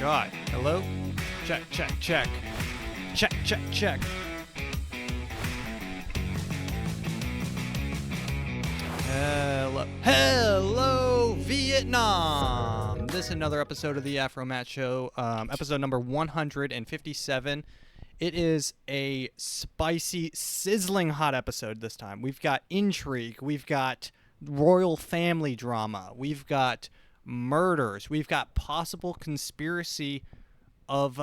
God. Hello? Check, check, check. Check, check, check. Hello, Vietnam! This is another episode of the AfroMattt Show, episode number 157. It is a spicy, sizzling hot episode this time. We've got intrigue, we've got royal family drama, we've got murders, we've got possible conspiracy of,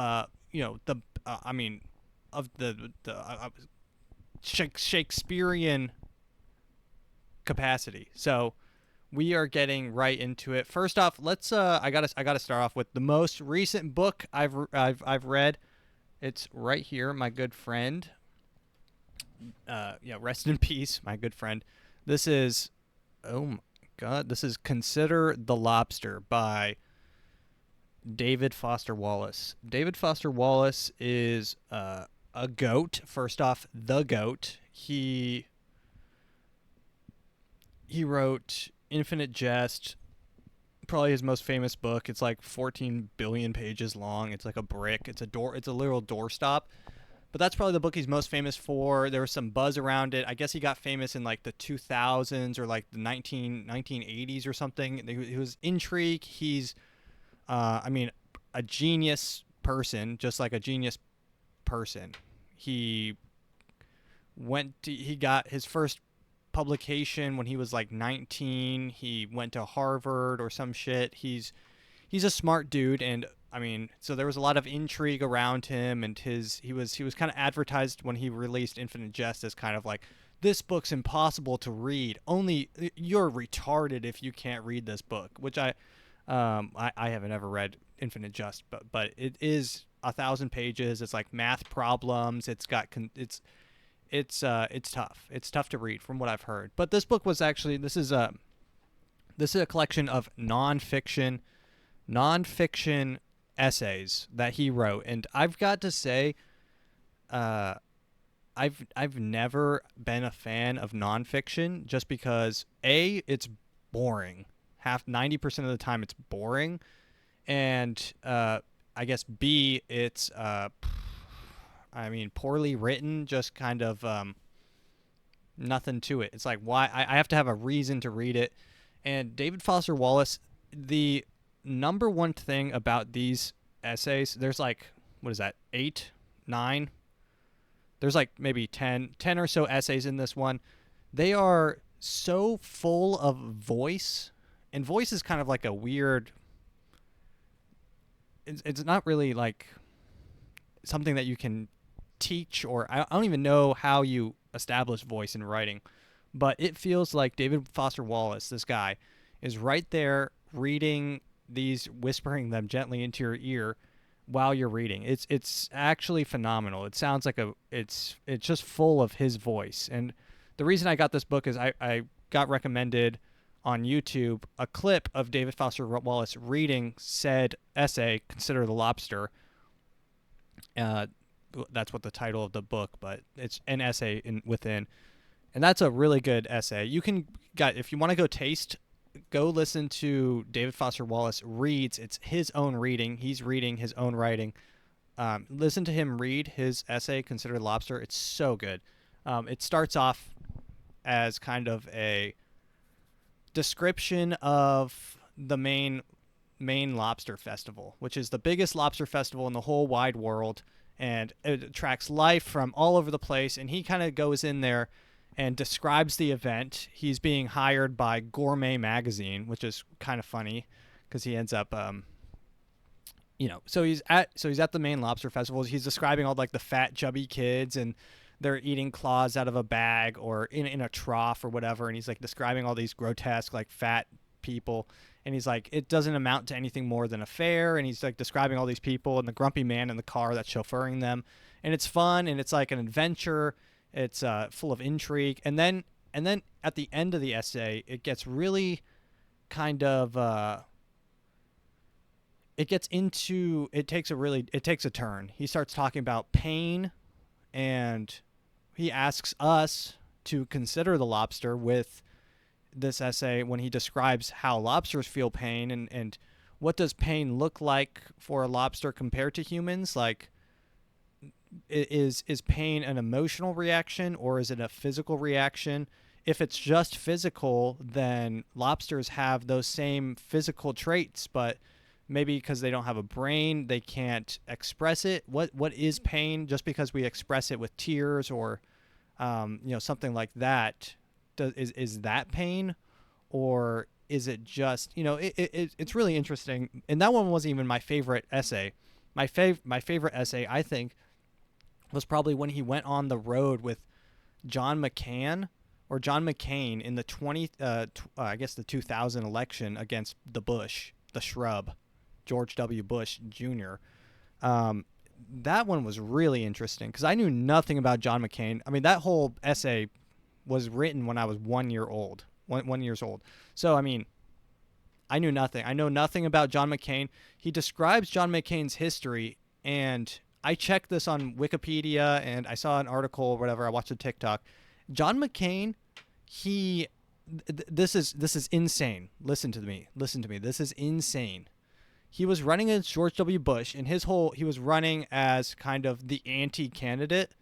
Shakespearean capacity. So we are getting right into it. First off, let's I gotta start off with the most recent book I've read. It's right here, my good friend. Rest in peace, my good friend. This is, oh my God, this is Consider the Lobster by David Foster Wallace. David Foster Wallace is a goat. First off, the goat. He wrote Infinite Jest, probably his most famous book. It's like 14 billion pages long. It's like a brick. It's a literal doorstop. But that's probably the book he's most famous for. There was some buzz around it. I guess he got famous in like the 2000s or like the 1980s or something. He was intrigue. He's, a genius person, just like a genius person. He got his first publication when he was like 19. He went to Harvard or some shit. He's a smart dude, and so there was a lot of intrigue around him, and he was kind of advertised when he released Infinite Jest as kind of like, this book's impossible to read. Only you're retarded if you can't read this book, which I haven't ever read Infinite Jest, but it is 1,000 pages. It's like math problems. It's tough. It's tough to read from what I've heard. But this book was actually, this is a collection of nonfiction essays that he wrote, and I've got to say, I've never been a fan of nonfiction just because it's boring. 90% of the time it's boring, and I guess B, it's poorly written, just kind of nothing to it. It's like, why? I have to have a reason to read it. And David Foster Wallace, the number one thing about these essays, there's like, what is that, 8, 9? There's like maybe 10 or so essays in this one. They are so full of voice, and voice is kind of like a weird, it's not really like something that you can teach, or I don't even know how you establish voice in writing, but it feels like David Foster Wallace, this guy, is right there reading these, whispering them gently into your ear while you're reading. It's actually phenomenal. It sounds like it's just full of his voice. And the reason I got this book is I got recommended on YouTube a clip of David Foster Wallace reading said essay, Consider the Lobster. That's what the title of the book, but it's an essay within, and that's a really good essay. If you want to go listen to David Foster Wallace reads. It's his own reading. He's reading his own writing. Listen to him read his essay, Consider the Lobster. It's so good. It starts off as kind of a description of the main lobster festival, which is the biggest lobster festival in the whole wide world. And it attracts life from all over the place. And he kind of goes in there and describes the event. He's being hired by Gourmet Magazine, which is kind of funny because he ends up, so he's at the main lobster festival. He's describing all like the fat, chubby kids, and they're eating claws out of a bag or in a trough or whatever. And he's like describing all these grotesque, like fat people. And he's like, it doesn't amount to anything more than a fair. And he's like describing all these people and the grumpy man in the car that's chauffeuring them. And it's fun, and it's like an adventure. It's full of intrigue. And then at the end of the essay, it gets really kind of it takes a turn. He starts talking about pain, and he asks us to consider the lobster with this essay when he describes how lobsters feel pain and what does pain look like for a lobster compared to humans? Like, is pain an emotional reaction or is it a physical reaction? If it's just physical, then lobsters have those same physical traits, but maybe because they don't have a brain, they can't express it. What is pain? Just because we express it with tears or something like that, is that pain, or is it just it's really interesting. And that one wasn't even my favorite essay. My favorite essay, I think, was probably when he went on the road with John McCain in the the 2000 election against the shrub, George W. Bush Jr. That one was really interesting because I knew nothing about John McCain. I mean, that whole essay was written when I was 1 year old, 1 years old. So, I mean, I knew nothing. I know nothing about John McCain. He describes John McCain's history, and I checked this on Wikipedia, and I saw an article or whatever. I watched a TikTok. John McCain, this is insane. Listen to me. This is insane. He was running against George W. Bush, and he was running as kind of the anti-candidate,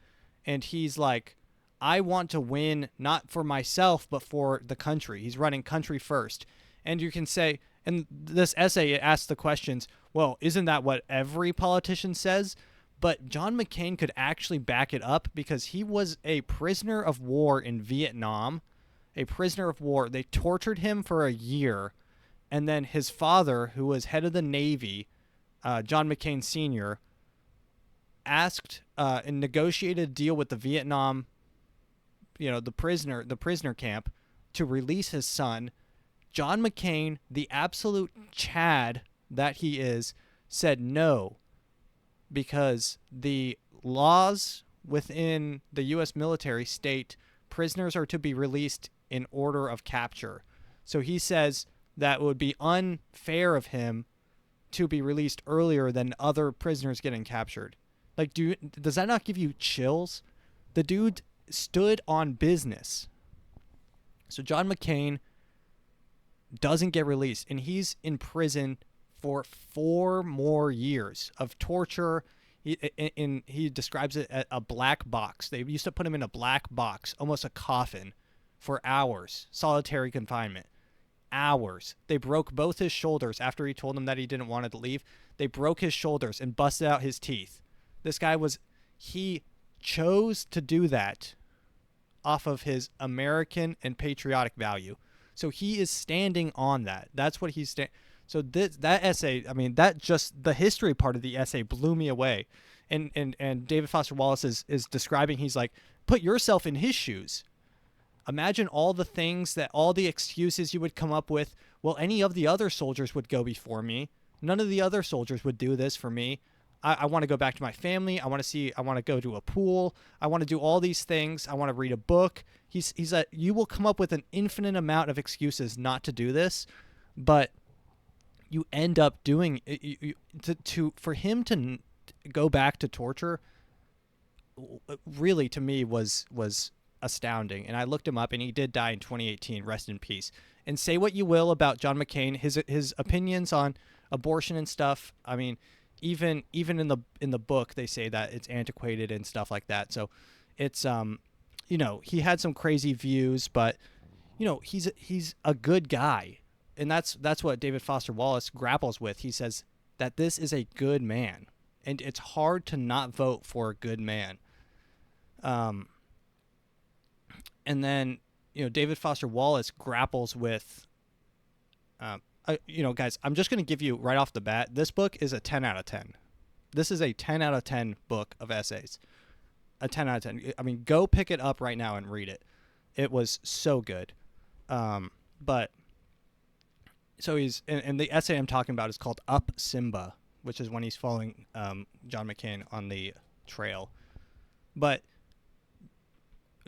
and he's like, I want to win not for myself, but for the country. He's running country first. And you can say, and this essay, it asks the questions, well, isn't that what every politician says? But John McCain could actually back it up because he was a prisoner of war in Vietnam, a prisoner of war. They tortured him for a year. And then his father, who was head of the Navy, John McCain Sr., asked and negotiated a deal with the Vietnam, the prisoner camp, to release his son. John McCain, the absolute Chad that he is, said no, because the laws within the U.S. military state prisoners are to be released in order of capture. So he says that it would be unfair of him to be released earlier than other prisoners getting captured. Like, does that not give you chills? The dude stood on business. So John McCain doesn't get released, and he's in prison for 4 more years of torture. He describes it as a black box. They used to put him in a black box, almost a coffin, for hours. Solitary confinement. Hours. They broke both his shoulders after he told them that he didn't want to leave. They broke his shoulders and busted out his teeth. This guy he chose to do that off of his American and patriotic value. So he is standing on that. That's what he's So that essay, I mean, the history part of the essay blew me away. And David Foster Wallace is describing, he's like, put yourself in his shoes. Imagine all the excuses you would come up with. Well, any of the other soldiers would go before me. None of the other soldiers would do this for me. I want to go back to my family. I want to go to a pool. I want to do all these things. I want to read a book. He's like, you will come up with an infinite amount of excuses not to do this, but you end up doing it. For him to go back to torture really, to me, was astounding. And I looked him up, and he did die in 2018. Rest in peace. And say what you will about John McCain, his opinions on abortion and stuff. I mean, even in the book, they say that it's antiquated and stuff like that. So it's he had some crazy views, but he's a good guy, and that's what David Foster Wallace grapples with. He says that this is a good man, and it's hard to not vote for a good man. And then David Foster Wallace grapples with guys, I'm just going to give you right off the bat, this book is a 10 out of 10. This is a 10 out of 10 book of essays. A 10 out of 10. I mean, go pick it up right now and read it. It was so good. But so and the essay I'm talking about is called Up Simba, which is when he's following John McCain on the trail. But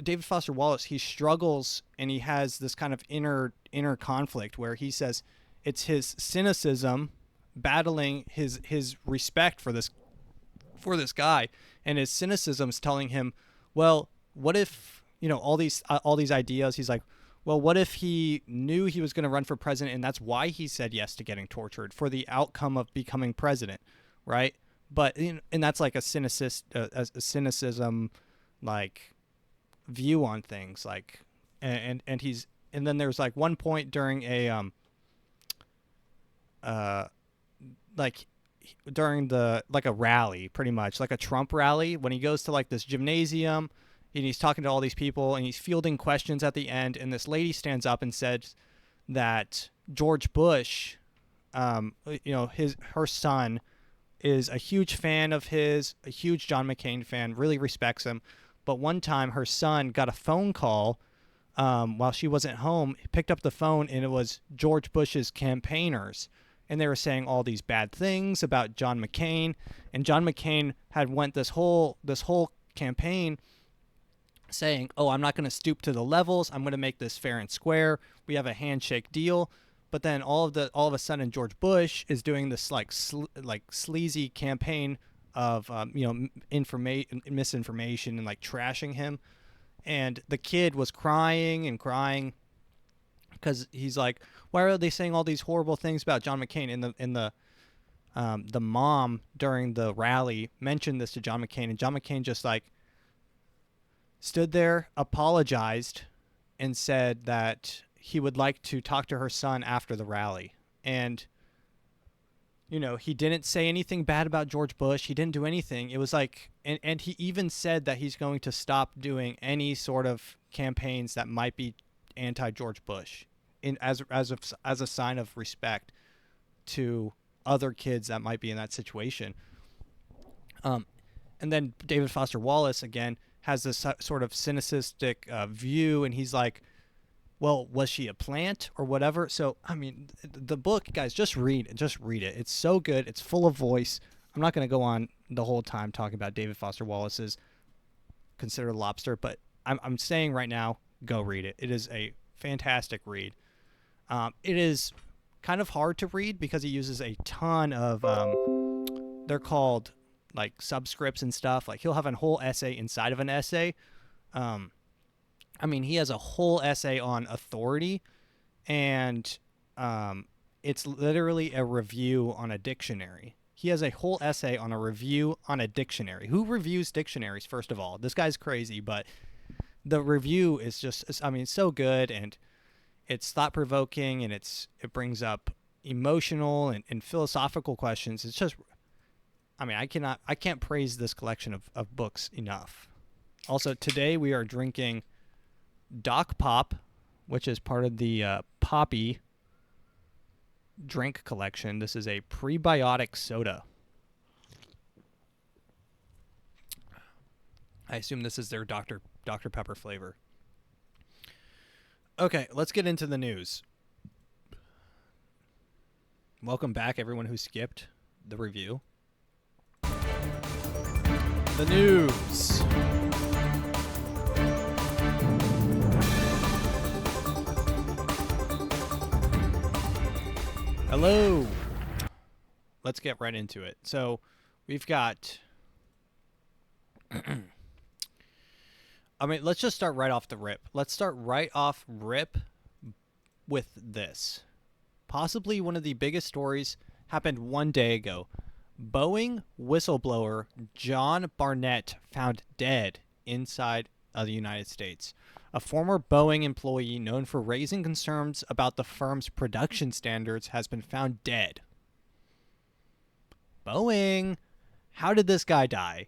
David Foster Wallace, he struggles, and he has this kind of inner conflict where he says it's his cynicism battling his respect for this guy, and his cynicism is telling him, well, what if all these ideas? He's like, Well, what if he knew he was going to run for president and that's why he said yes to getting tortured for the outcome of becoming president, right? But and that's like a cynicism like view on things like and he's and then there's like one point during a uh like during the like a rally, pretty much like a Trump rally, when he goes to like this gymnasium and he's talking to all these people and he's fielding questions at the end, and this lady stands up and says that George Bush, her son is a huge fan of his, a huge John McCain fan, really respects him. But one time her son got a phone call while she wasn't home, picked up the phone, and it was George Bush's campaigners. And they were saying all these bad things about John McCain. And John McCain had went this whole campaign saying, oh, I'm not going to stoop to the levels. I'm going to make this fair and square. We have a handshake deal. But then all of a sudden, George Bush is doing this like sleazy campaign of misinformation and like trashing him. And the kid was crying and crying because he's like, why are they saying all these horrible things about John McCain? And the mom during the rally mentioned this to John McCain, and John McCain just like stood there, apologized, and said that he would like to talk to her son after the rally. And he didn't say anything bad about George Bush. He didn't do anything. It was like, and he even said that he's going to stop doing any sort of campaigns that might be anti-George Bush, as a sign of respect to other kids that might be in that situation. And then David Foster Wallace again has this sort of cynicistic view, and he's like, well, was she a plant or whatever? So, I mean, the book, guys, just read it. It's so good. It's full of voice. I'm not going to go on the whole time talking about David Foster Wallace's Consider Lobster, but I'm saying right now, go read it. It is a fantastic read. It is kind of hard to read because he uses a ton of, they're called like subscripts and stuff. Like he'll have a whole essay inside of an essay. He has a whole essay on authority, and it's literally a review on a dictionary. He has a whole essay on a review on a dictionary. Who reviews dictionaries, first of all? This guy's crazy, but the review is just, so good, and it's thought-provoking, and it brings up emotional and philosophical questions. It's just, I can't praise this collection of books enough. Also, today we are drinking Doc Pop, which is part of the Poppy drink collection. This is a prebiotic soda. I assume this is their Dr. Pepper flavor. Okay, let's get into the news. Welcome back, everyone who skipped the review. The news. Hello. Let's get right into it. So we've got let's just start right off the rip. Let's start right off rip with this. Possibly one of the biggest stories happened one day ago. Boeing whistleblower John Barnett found dead inside of the United States. A former Boeing employee known for raising concerns about the firm's production standards has been found dead. Boeing? How did this guy die?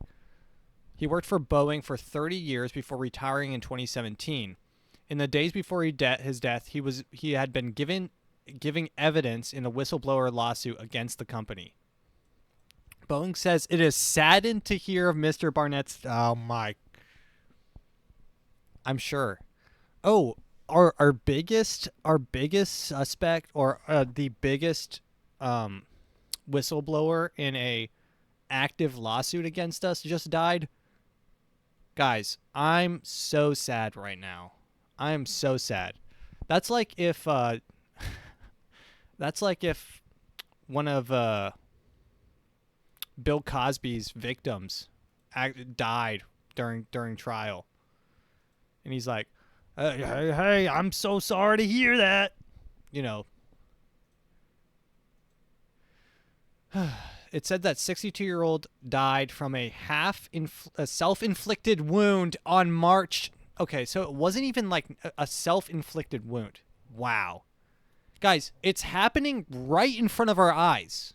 He worked for Boeing for 30 years before retiring in 2017. In the days before his death, he had been giving evidence in a whistleblower lawsuit against the company. Boeing says it is saddened to hear of Mr. Barnett's. Oh my! I'm sure. Oh, our biggest suspect, or the biggest whistleblower in a active lawsuit against us just died. Guys, I'm so sad right now. I am so sad. That's like if one of Bill Cosby's victims died during trial, and he's like, Hey, I'm so sorry to hear that. You know, it said that 62-year-old died from a self-inflicted wound on March. Okay, so it wasn't even like a self-inflicted wound. Wow. Guys, it's happening right in front of our eyes.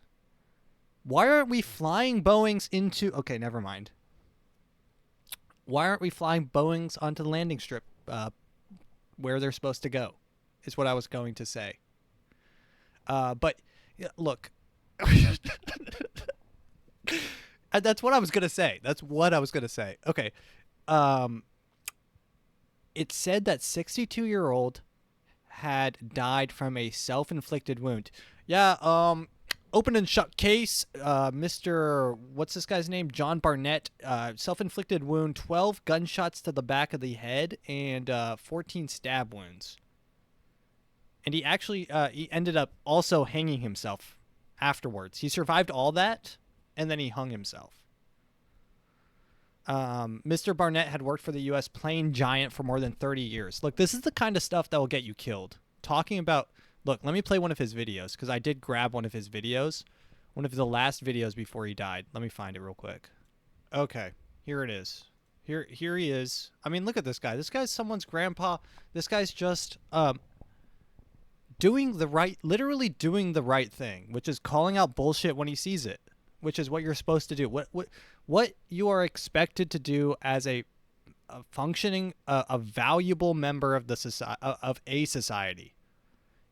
Why aren't we flying Boeings into... Okay, never mind. Why aren't we flying Boeings onto the landing strip where they're supposed to go, is what I was going to say. But, look... That's what I was going to say. That's what I was going to say. Okay. It said that 62-year-old had died from a self-inflicted wound. Yeah, open and shut case. Mr. What's this guy's name? John Barnett. Self-inflicted wound, 12 gunshots to the back of the head, and 14 stab wounds. And he actually he ended up also hanging himself afterwards. He survived all that, and then he hung himself. Mr. Barnett had worked for the U.S. plane giant for more than 30 years. Look, this is the kind of stuff that will get you killed. Talking about... Look, let me play one of his videos, because I did grab one of his videos. One of the last videos before he died. Let me find it real quick. Okay, here it is. Here he is. I mean, look at this guy. This guy's someone's grandpa. This guy's just literally doing the right thing, which is calling out bullshit when he sees it, which is what you're supposed to do. What you are expected to do as a functioning, a valuable member of a society,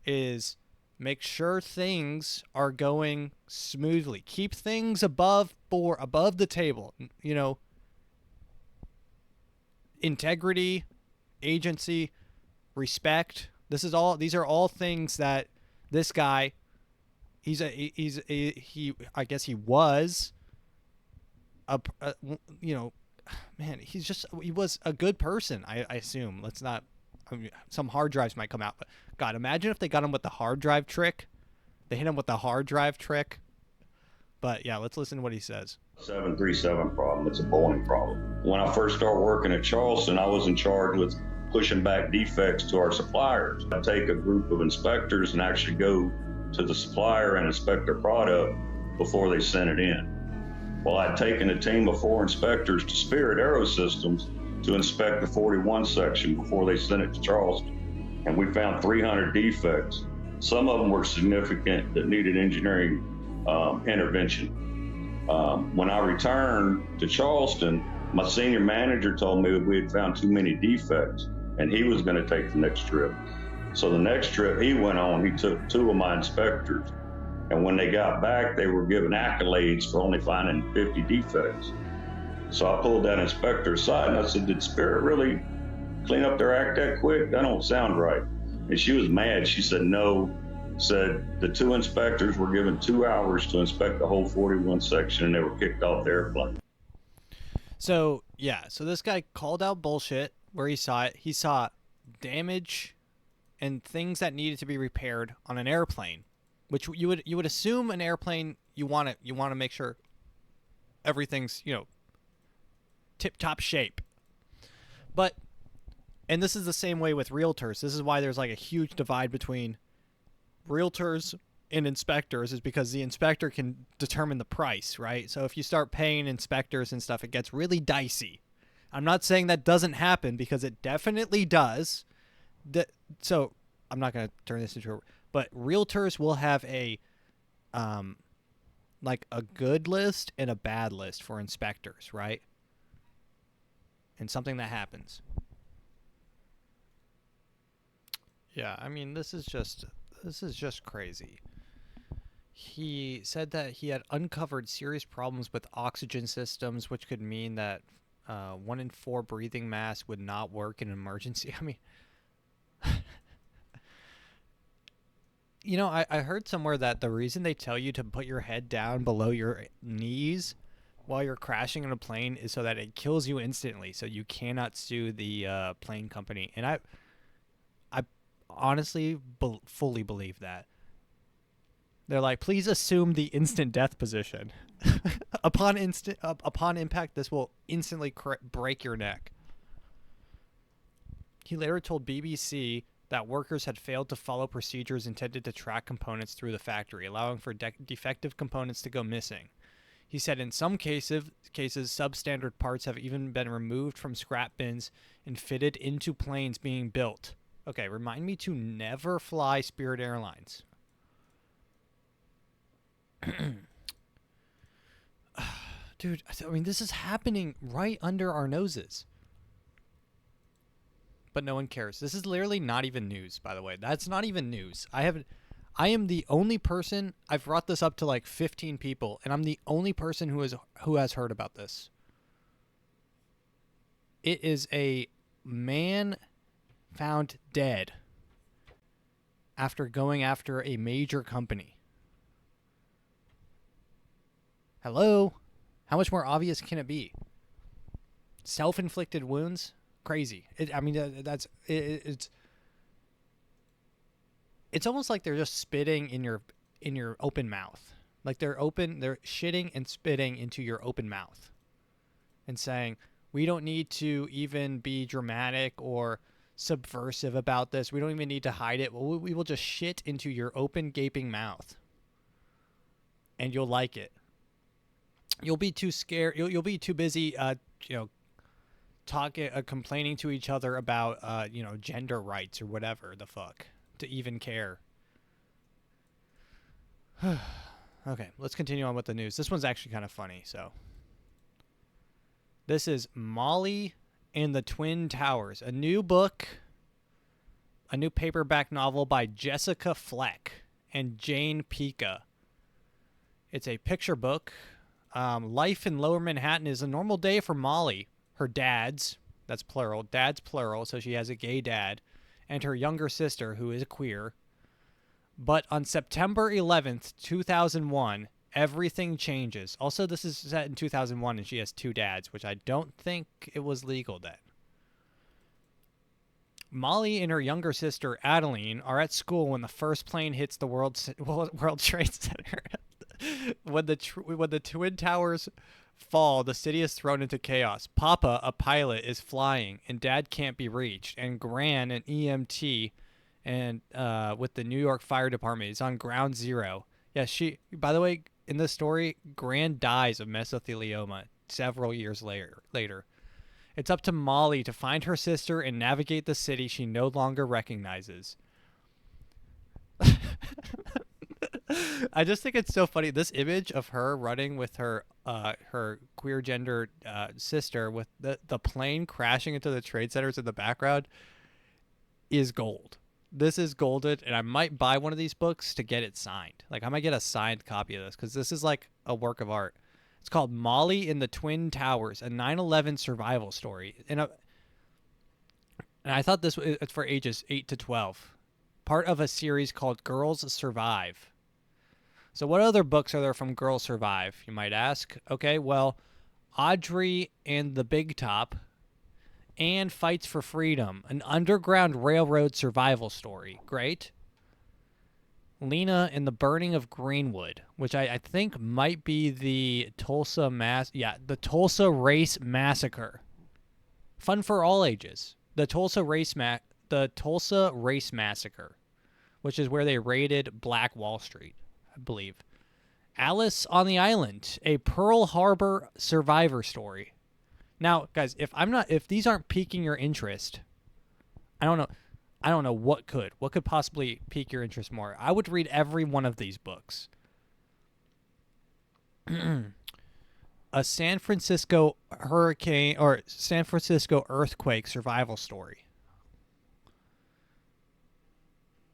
is make sure things are going smoothly. Keep things above the table. You know, integrity, agency, respect. These are all things that this guy, I guess he was man, he was a good person, I assume. Let's not, I mean, some hard drives might come out, but God, imagine if they got him with the hard drive trick. They hit him with the hard drive trick. But yeah, let's listen to what he says. 737 problem. It's a Boeing problem. When I first started working at Charleston, I was in charge with pushing back defects to our suppliers. I'd take a group of inspectors and actually go to the supplier and inspect their product before they sent it in. Well, I'd taken a team of 4 inspectors to Spirit Aerosystems to inspect the 41 section before they sent it to Charleston. And we found 300 defects. Some of them were significant that needed engineering intervention. When I returned to Charleston, my senior manager told me that we had found too many defects and he was going to take the next trip. So the next trip he went on, he took 2 of my inspectors. And when they got back, they were given accolades for only finding 50 defects. So I pulled that inspector aside and I said, did Spirit really clean up their act that quick? That don't sound right. And she was mad. She said, no. Said the 2 inspectors were given 2 hours to inspect the whole 41 section and they were kicked off the airplane. So, yeah. So this guy called out bullshit where he saw it. He saw damage and things that needed to be repaired on an airplane, which you would assume an airplane, you want to make sure everything's, tip-top shape. But, and this is the same way with realtors. This is why there's like a huge divide between realtors and inspectors, is because the inspector can determine the price, right? So if you start paying inspectors and stuff, it gets really dicey. I'm not saying that doesn't happen, because it definitely does. So I'm not going to turn this into but realtors will have a like a good list and a bad list for inspectors, right? And something that happens. Yeah, I mean, this is just crazy. He said that he had uncovered serious problems with oxygen systems, which could mean that 1 in 4 breathing masks would not work in an emergency. I mean, I heard somewhere that the reason they tell you to put your head down below your knees while you're crashing in a plane is so that it kills you instantly, so you cannot sue the plane company. And I honestly fully believe that. They're like, please assume the instant death position. upon impact, this will instantly break your neck. He later told BBC that workers had failed to follow procedures intended to track components through the factory, allowing for defective components to go missing. He said in some cases, substandard parts have even been removed from scrap bins and fitted into planes being built. Okay, remind me to never fly Spirit Airlines. Dude, I mean, this is happening right under our noses. But no one cares. This is literally not even news, by the way. That's not even news. I am the only person, I've brought this up to like 15 people, and I'm the only person who has heard about this. It is a man found dead after going after a major company. Hello? How much more obvious can it be? Self-inflicted wounds? Crazy. It's almost like they're just spitting in your open mouth. Like they're shitting and spitting into your open mouth and saying, we don't need to even be dramatic or subversive about this. We don't even need to hide it. We will just shit into your open gaping mouth and you'll like it. You'll be too scared. You'll be too busy, complaining to each other about, gender rights or whatever the fuck to even care. Okay, let's continue on with the news. This one's actually kind of funny. So, this is Molly and the Twin Towers, a new book, a new paperback novel by Jessica Fleck and Jane Pica. It's a picture book. Life in Lower Manhattan is a normal day for Molly, her dad's, that's plural, dad's plural, so she has a gay dad, and her younger sister, who is queer. But on September 11th, 2001, everything changes. Also, this is set in 2001, and she has two dads, which I don't think it was legal then. Molly and her younger sister, Adeline, are at school when the first plane hits the World Trade Center. When the Twin Towers fall, the city is thrown into chaos. Papa, a pilot, is flying, and Dad can't be reached. And Gran, an EMT, and with the New York Fire Department, is on ground zero. Yeah, by the way, in this story, Gran dies of mesothelioma several years later. It's up to Molly to find her sister and navigate the city she no longer recognizes. I just think it's so funny. This image of her running with her queer gendered sister with the plane crashing into the trade centers in the background is gold. This is golden, and I might buy one of these books to get it signed. Like, I might get a signed copy of this because this is like a work of art. It's called Molly in the Twin Towers, a 9/11 survival story. And I thought it's for ages 8 to 12. Part of a series called Girls Survive. So what other books are there from Girls Survive, you might ask? Okay, well, Audrey and the Big Top and Fights for Freedom, an underground railroad survival story. Great. Lena and the Burning of Greenwood, which I think might be the Tulsa Race Massacre. Fun for all ages. The Tulsa Race Massacre, which is where they raided Black Wall Street, I believe. Alice on the Island, a Pearl Harbor survivor story. Now, guys, if these aren't piquing your interest, I don't know what could. What could possibly pique your interest more? I would read every one of these books. A San Francisco earthquake survival story.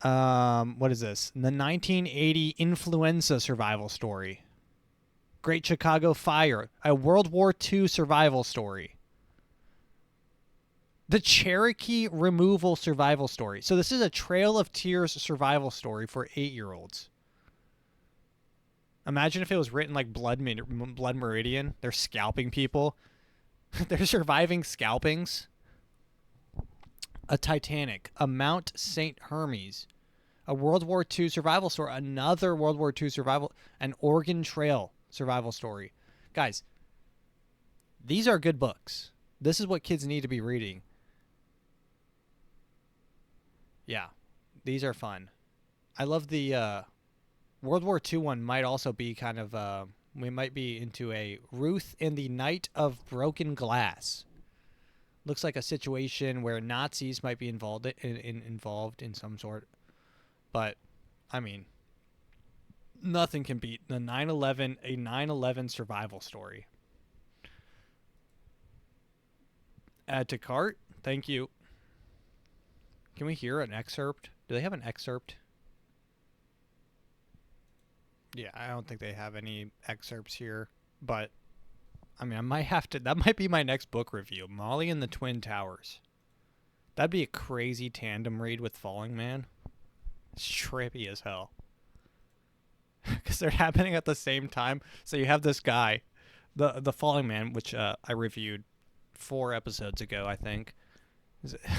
What is this? The 1980 influenza survival story. Great Chicago Fire, a World War II survival story. The Cherokee removal survival story. So this is a Trail of Tears survival story for 8-year-olds. Imagine if it was written like Blood Meridian. They're scalping people. They're surviving scalpings. A Titanic, a Mount St. Hermes, a World War II survival story, another World War II survival, an Oregon Trail survival story. Guys, these are good books. This is what kids need to be reading. Yeah, these are fun. I love the World War II one. Might also be kind of we might be into a Ruth and the Knight of Broken Glass. Looks like a situation where Nazis might be involved in some sort. But I mean, nothing can beat the 9/11 a 9/11 survival story. Add to cart. Thank you. Can we hear an excerpt? Do they have an excerpt? Yeah, I don't think they have any excerpts here, but I mean, I might have to. That might be my next book review. Molly and the Twin Towers. That'd be a crazy tandem read with Falling Man. It's trippy as hell. Because they're happening at the same time. So you have this guy, the Falling Man, which I reviewed 4 episodes ago, I think.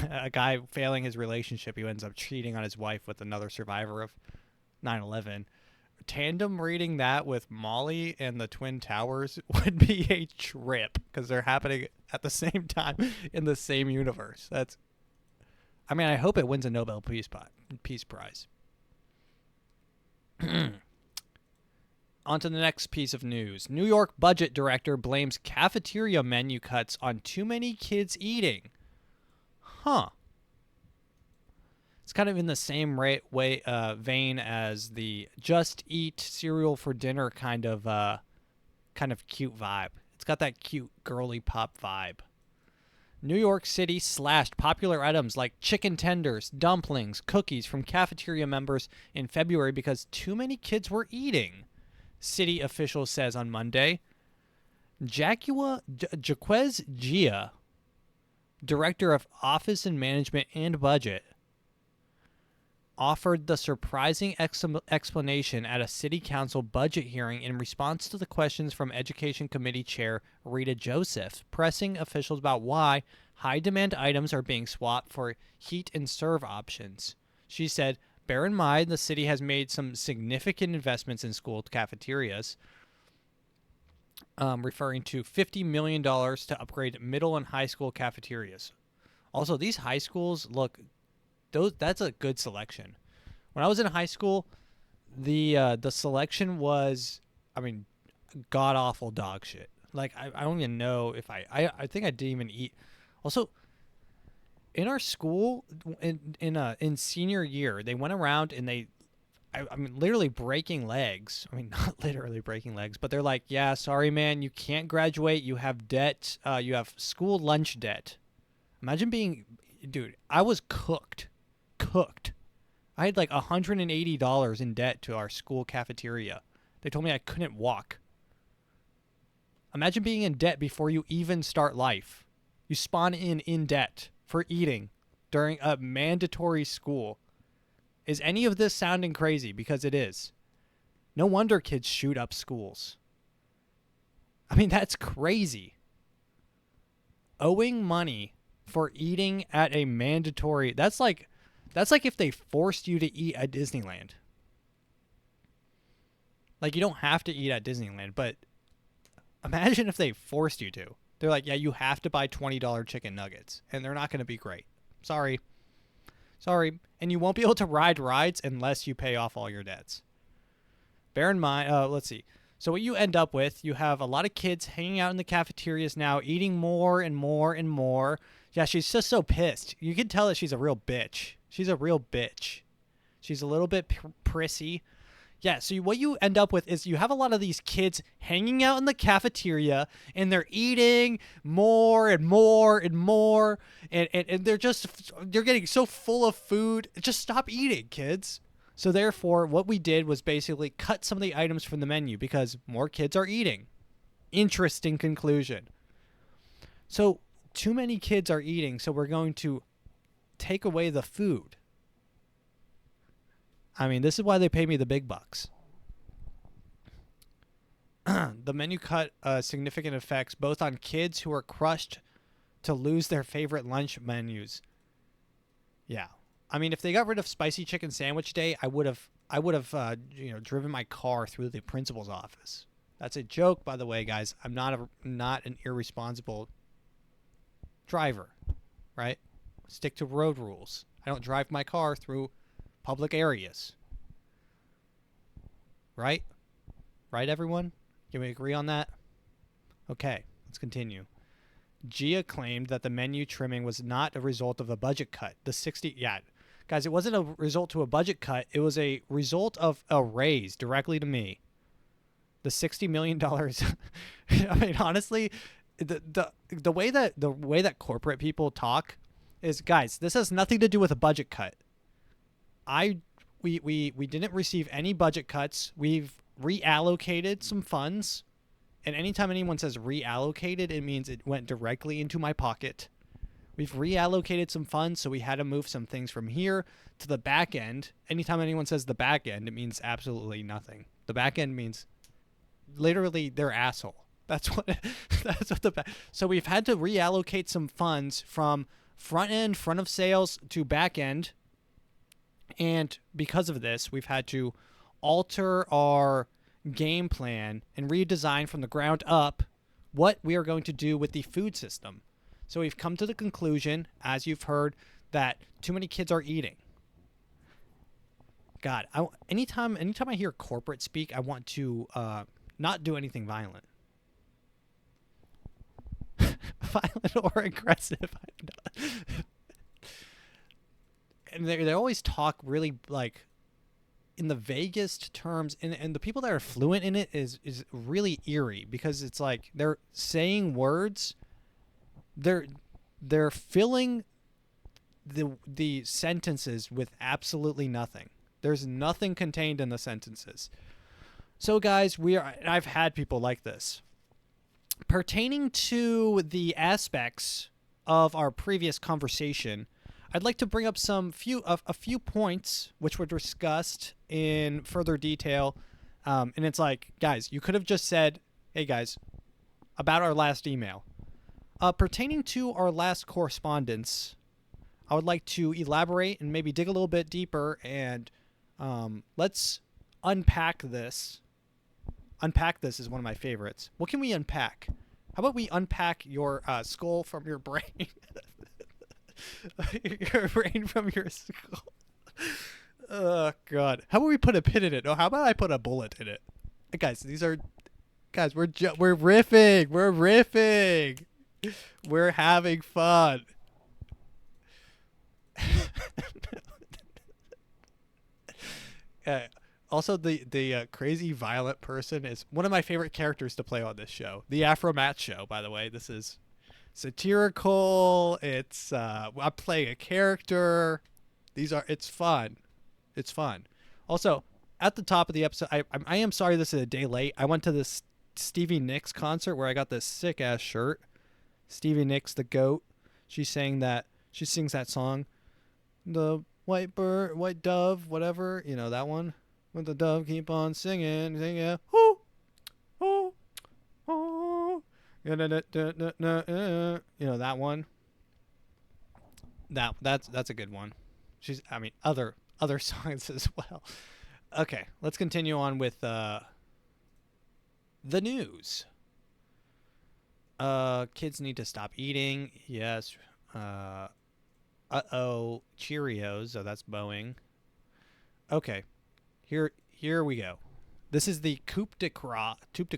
A guy failing his relationship. He ends up cheating on his wife with another survivor of 9/11. Tandem reading that with Molly and the Twin Towers would be a trip because they're happening at the same time in the same universe. I mean, I hope it wins a Nobel Peace Prize. On to the next piece of news. New York budget director blames cafeteria menu cuts on too many kids eating. Huh. It's kind of in the same vein as the just eat cereal for dinner kind of cute vibe. It's got that cute girly pop vibe. New York City slashed popular items like chicken tenders, dumplings, cookies from cafeteria members in February because too many kids were eating, city officials says on Monday. Jaquez Gia, director of Office and Management and Budget, offered the surprising explanation at a city council budget hearing in response to the questions from Education Committee Chair Rita Joseph, pressing officials about why high-demand items are being swapped for heat and serve options. She said, bear in mind the city has made some significant investments in school cafeterias, referring to $50 million to upgrade middle and high school cafeterias. Also, these high schools look... that's a good selection. When I was in high school, the selection was, I mean, god awful dog shit. Like I don't even know if I think I didn't even eat. Also, in our school, in senior year, they went around and I mean, literally breaking legs. I mean, not literally breaking legs, but they're like, yeah, sorry, man, you can't graduate. You have debt. You have school lunch debt. Imagine being, dude, I was cooked. I had like $180 in debt to our school cafeteria. They told me I couldn't walk. Imagine being in debt before you even start life. You spawn in debt for eating during a mandatory school. Is any of this sounding crazy? Because it is. No wonder kids shoot up schools. I mean, that's crazy. Owing money for eating at a mandatory... That's like if they forced you to eat at Disneyland. Like, you don't have to eat at Disneyland, but imagine if they forced you to. They're like, yeah, you have to buy $20 chicken nuggets, and they're not going to be great. Sorry. And you won't be able to ride rides unless you pay off all your debts. Bear in mind, let's see. So what you end up with, you have a lot of kids hanging out in the cafeterias now, eating more and more and more. Yeah, she's just so pissed. You can tell that she's a real bitch. She's a little bit prissy. Yeah, so what you end up with is you have a lot of these kids hanging out in the cafeteria, and they're eating more and more and more, and they're getting so full of food. Just stop eating, kids. So therefore, what we did was basically cut some of the items from the menu because more kids are eating. Interesting conclusion. So too many kids are eating, so we're going to take away the food. I mean, this is why they pay me the big bucks. The menu cut significant effects both on kids who are crushed to lose their favorite lunch menus. Yeah. I mean, if they got rid of spicy chicken sandwich day, I would have driven my car through the principal's office. That's a joke, by the way, guys. I'm not an irresponsible driver, right? Stick to road rules. I don't drive my car through public areas. Right? Right, everyone? Can we agree on that? Okay, let's continue. Gia claimed that the menu trimming was not a result of a budget cut. Guys, it wasn't a result to a budget cut. It was a result of a raise directly to me. The $60 million. I mean, honestly, the way that corporate people talk is, guys, this has nothing to do with a budget cut. We didn't receive any budget cuts. We've reallocated some funds. And anytime anyone says reallocated, it means it went directly into my pocket. We've reallocated some funds, so we had to move some things from here to the back end. Anytime anyone says the back end, it means absolutely nothing. The back end means literally their asshole. That's what so we've had to reallocate some funds from front of sales to back end. And because of this, we've had to alter our game plan and redesign from the ground up what we are going to do with the food system. So we've come to the conclusion, as you've heard, that too many kids are eating. God, anytime I hear corporate speak, I want to not do anything violent. Violent or aggressive. And they always talk really like in the vaguest terms, and the people that are fluent in it is really eerie, because it's like they're saying words, they're filling the sentences with absolutely nothing. There's nothing contained in the sentences. So guys, I've had people like this. Pertaining to the aspects of our previous conversation, I'd like to bring up a few points which were discussed in further detail. And it's like, guys, you could have just said, hey guys, about our last email. Pertaining to our last correspondence, I would like to elaborate and maybe dig a little bit deeper, and let's unpack this. Unpack this is one of my favorites. What can we unpack? How about we unpack your skull from your brain? Your brain from your skull. Oh God! How about we put a pin in it? Oh, how about I put a bullet in it? Guys, we're riffing. We're riffing. We're having fun. Also, the crazy violent person is one of my favorite characters to play on this show. The AfroMattt show, by the way. This is satirical. It's I'm playing a character. It's fun. It's fun. Also, at the top of the episode, I am sorry this is a day late. I went to this Stevie Nicks concert where I got this sick ass shirt. Stevie Nicks, the GOAT. She sings that song, the white bird, white dove, whatever, that one. With the dove keep on singing, hoo, hoo, hoo. That one. That's a good one. Other songs as well. Okay, let's continue on with the news. Kids need to stop eating. Yes. Cheerios. Oh, that's Boeing. Okay. Here we go. This is the coup de grace. The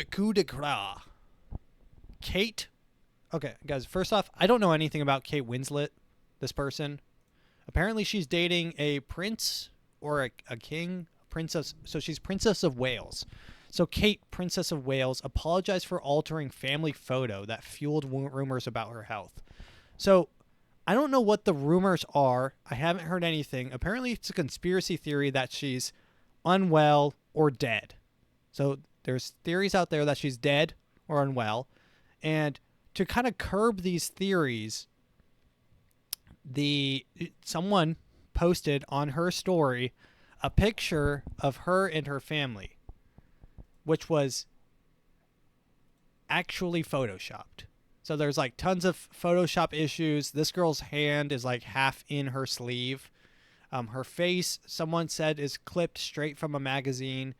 coup de grace. Kate. Okay, guys, first off, I don't know anything about Kate Winslet, this person. Apparently she's dating a prince or a king, princess. So she's Princess of Wales. So Kate, Princess of Wales, apologized for altering family photo that fueled rumors about her health. So I don't know what the rumors are. I haven't heard anything. Apparently it's a conspiracy theory that she's unwell or dead. So there's theories out there that she's dead or unwell. And to kind of curb these theories, someone posted on her story a picture of her and her family, which was actually photoshopped. So there's like tons of Photoshop issues. This girl's hand is like half in her sleeve. Her face, someone said, is clipped straight from a magazine.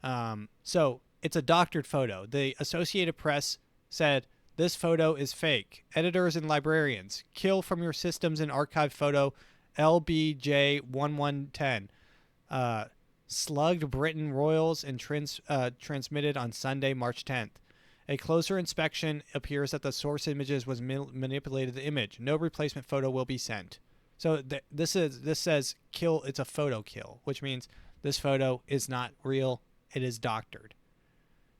So it's a doctored photo. The Associated Press said This photo is fake. Editors and librarians, kill from your systems and archive photo LBJ1110. Slugged Britain Royals and transmitted on Sunday, March 10th. A closer inspection appears that the source images was manipulated the image. No replacement photo will be sent. So this says kill. It's a photo kill, which means this photo is not real. It is doctored.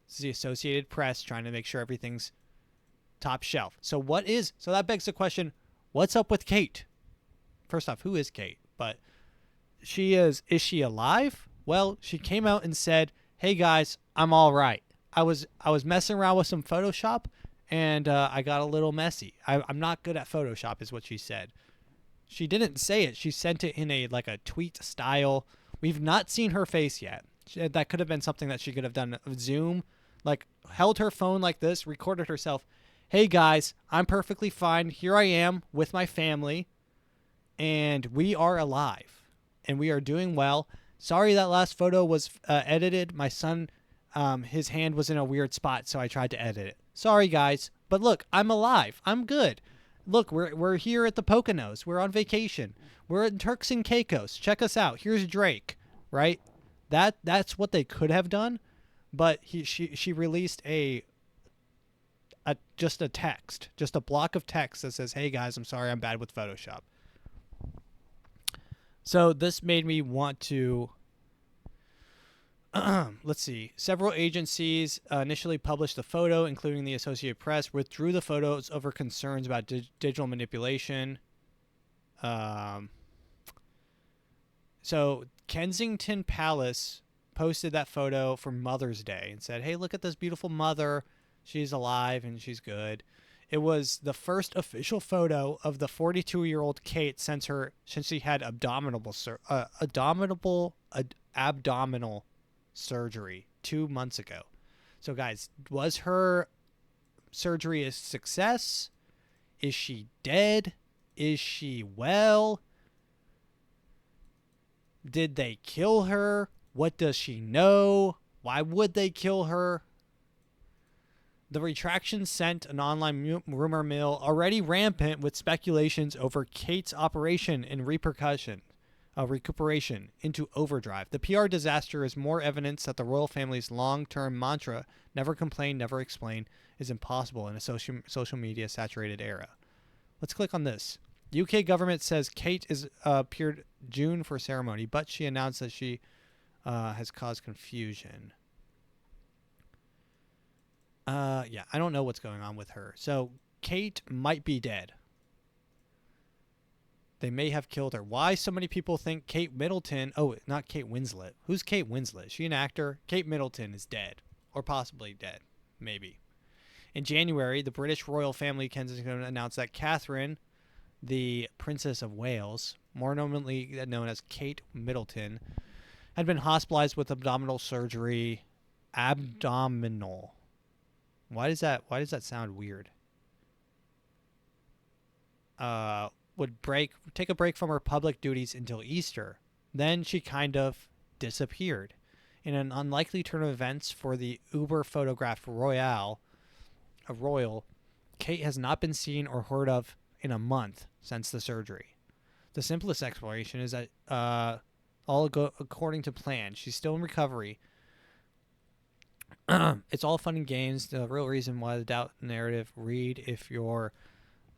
This is the Associated Press trying to make sure everything's top shelf. So that begs the question, what's up with Kate? First off, who is Kate? But is she alive? Well, she came out and said, "Hey guys, I'm all right. I was messing around with some Photoshop, and I got a little messy. I'm not good at Photoshop," is what she said. She didn't say it. She sent it in a tweet style. We've not seen her face yet. That could have been something that she could have done. Zoom, held her phone like this, recorded herself. "Hey guys, I'm perfectly fine. Here I am with my family, and we are alive, and we are doing well. Sorry that last photo was edited. My son, his hand was in a weird spot, so I tried to edit it. Sorry, guys. But look, I'm alive. I'm good. Look, we're here at the Poconos. We're on vacation. We're in Turks and Caicos. Check us out. Here's Drake." Right? That's what they could have done, but she released just a text, just a block of text that says, "Hey guys, I'm sorry, I'm bad with Photoshop." So this made me want to, let's see. Several agencies initially published the photo, including the Associated Press, withdrew the photos over concerns about digital manipulation. So Kensington Palace posted that photo for Mother's Day and said, "Hey, look at this beautiful mother. She's alive and she's good." It was the first official photo of the 42-year-old Kate since she had abdominal surgery 2 months ago. So guys, was her surgery a success? Is she dead? Is she well? Did they kill her? What does she know? Why would they kill her? The retraction sent an online rumor mill already rampant with speculations over Kate's operation and recuperation into overdrive. The PR disaster is more evidence that the royal family's long-term mantra, "never complain, never explain," is impossible in a social media saturated era. Let's click on this. UK government says Kate appeared June for ceremony, but she announced that she has caused confusion. Yeah, I don't know what's going on with her. So Kate might be dead. They may have killed her. Why so many people think Kate Middleton... Oh, not Kate Winslet. Who's Kate Winslet? Is she an actor? Kate Middleton is dead. Or possibly dead. Maybe. In January, the British royal family Kensington announced that Catherine, the Princess of Wales, more normally known as Kate Middleton, had been hospitalized with abdominal surgery. Abdominal. Why does that sound weird? Would take a break from her public duties until Easter. Then she kind of disappeared. In an unlikely turn of events for the uber photographed royal, Kate has not been seen or heard of in a month since the surgery. The simplest explanation is that all go according to plan. She's still in recovery. It's all fun and games. The real reason why the doubt narrative, read if you're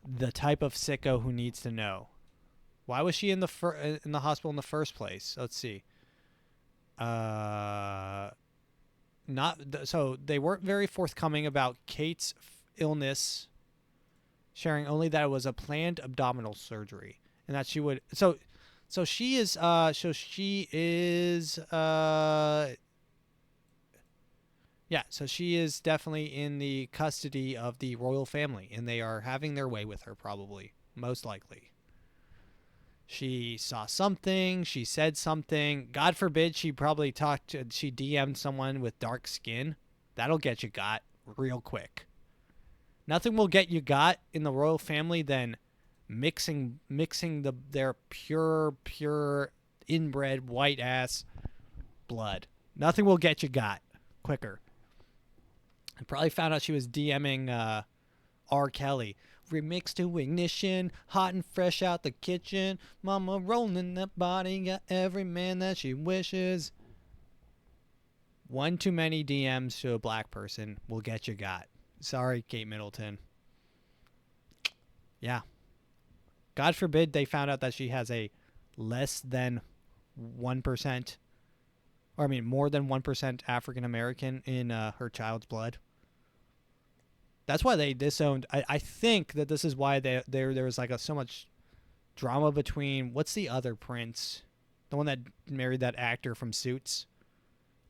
the type of sicko who needs to know. Why was she in the hospital in the first place? Let's see. So they weren't very forthcoming about Kate's illness, sharing only that it was a planned abdominal surgery and that she would. So she is definitely in the custody of the royal family, and they are having their way with her, probably, most likely. She saw something, she said something. God forbid she DM'd someone with dark skin. That'll get you got real quick. Nothing will get you got in the royal family than mixing their pure inbred white ass blood. Nothing will get you got quicker. I probably found out she was DMing R. Kelly. Remix to ignition, hot and fresh out the kitchen. Mama rolling that body, got every man that she wishes. One too many DMs to a black person will get you got. Sorry, Kate Middleton. Yeah. God forbid they found out that she has a less than 1%, or I mean more than 1% African American in her child's blood. That's why they disowned. I think that this is why there was like so much drama between, what's the other prince? The one that married that actor from Suits.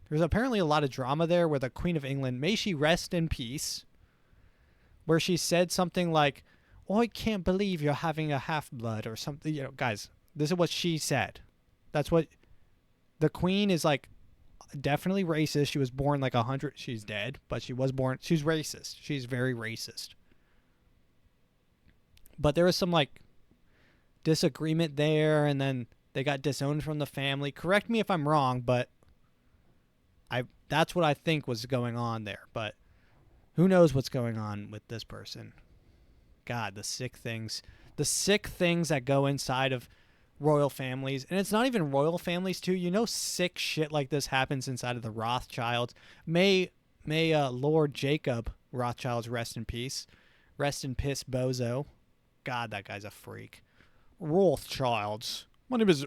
There's apparently a lot of drama there where the Queen of England, may she rest in peace, where she said something like, "Oh, I can't believe you're having a half-blood," or something. You know, guys, this is what she said. That's what the Queen is like. Definitely racist. She was born like 100. She's dead, but she was born. She's racist. She's very racist. But there was some like disagreement there, and then they got disowned from the family. Correct me if I'm wrong, but that's what I think was going on there. But who knows what's going on with this person? God, the sick things that go inside of royal families. And it's not even royal families too. You know, sick shit like this happens inside of the Rothschilds. May Lord Jacob Rothschilds rest in peace. Rest in piss, bozo. God, that guy's a freak. Rothschilds. My name is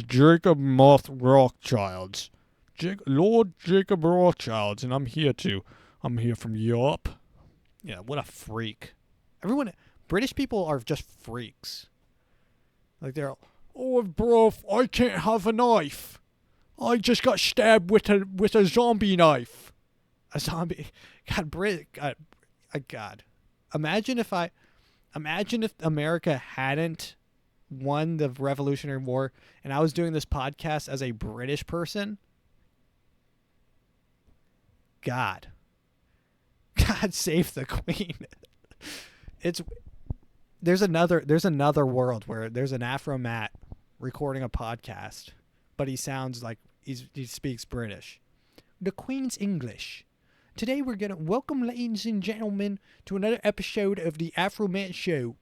Jacob Moth Rothschilds. Lord Jacob Rothschilds, and I'm here from Europe. Yeah, what a freak. British people are just freaks. Like they're, "Oh, bro, I can't have a knife. I just got stabbed with a zombie knife." A zombie. God. Imagine if America hadn't won the Revolutionary War and I was doing this podcast as a British person. God save the Queen. There's another world where there's an AfroMattt recording a podcast, but he sounds like he speaks British. The Queen's English. Today we're gonna welcome, ladies and gentlemen, to another episode of the AfroMattt Show.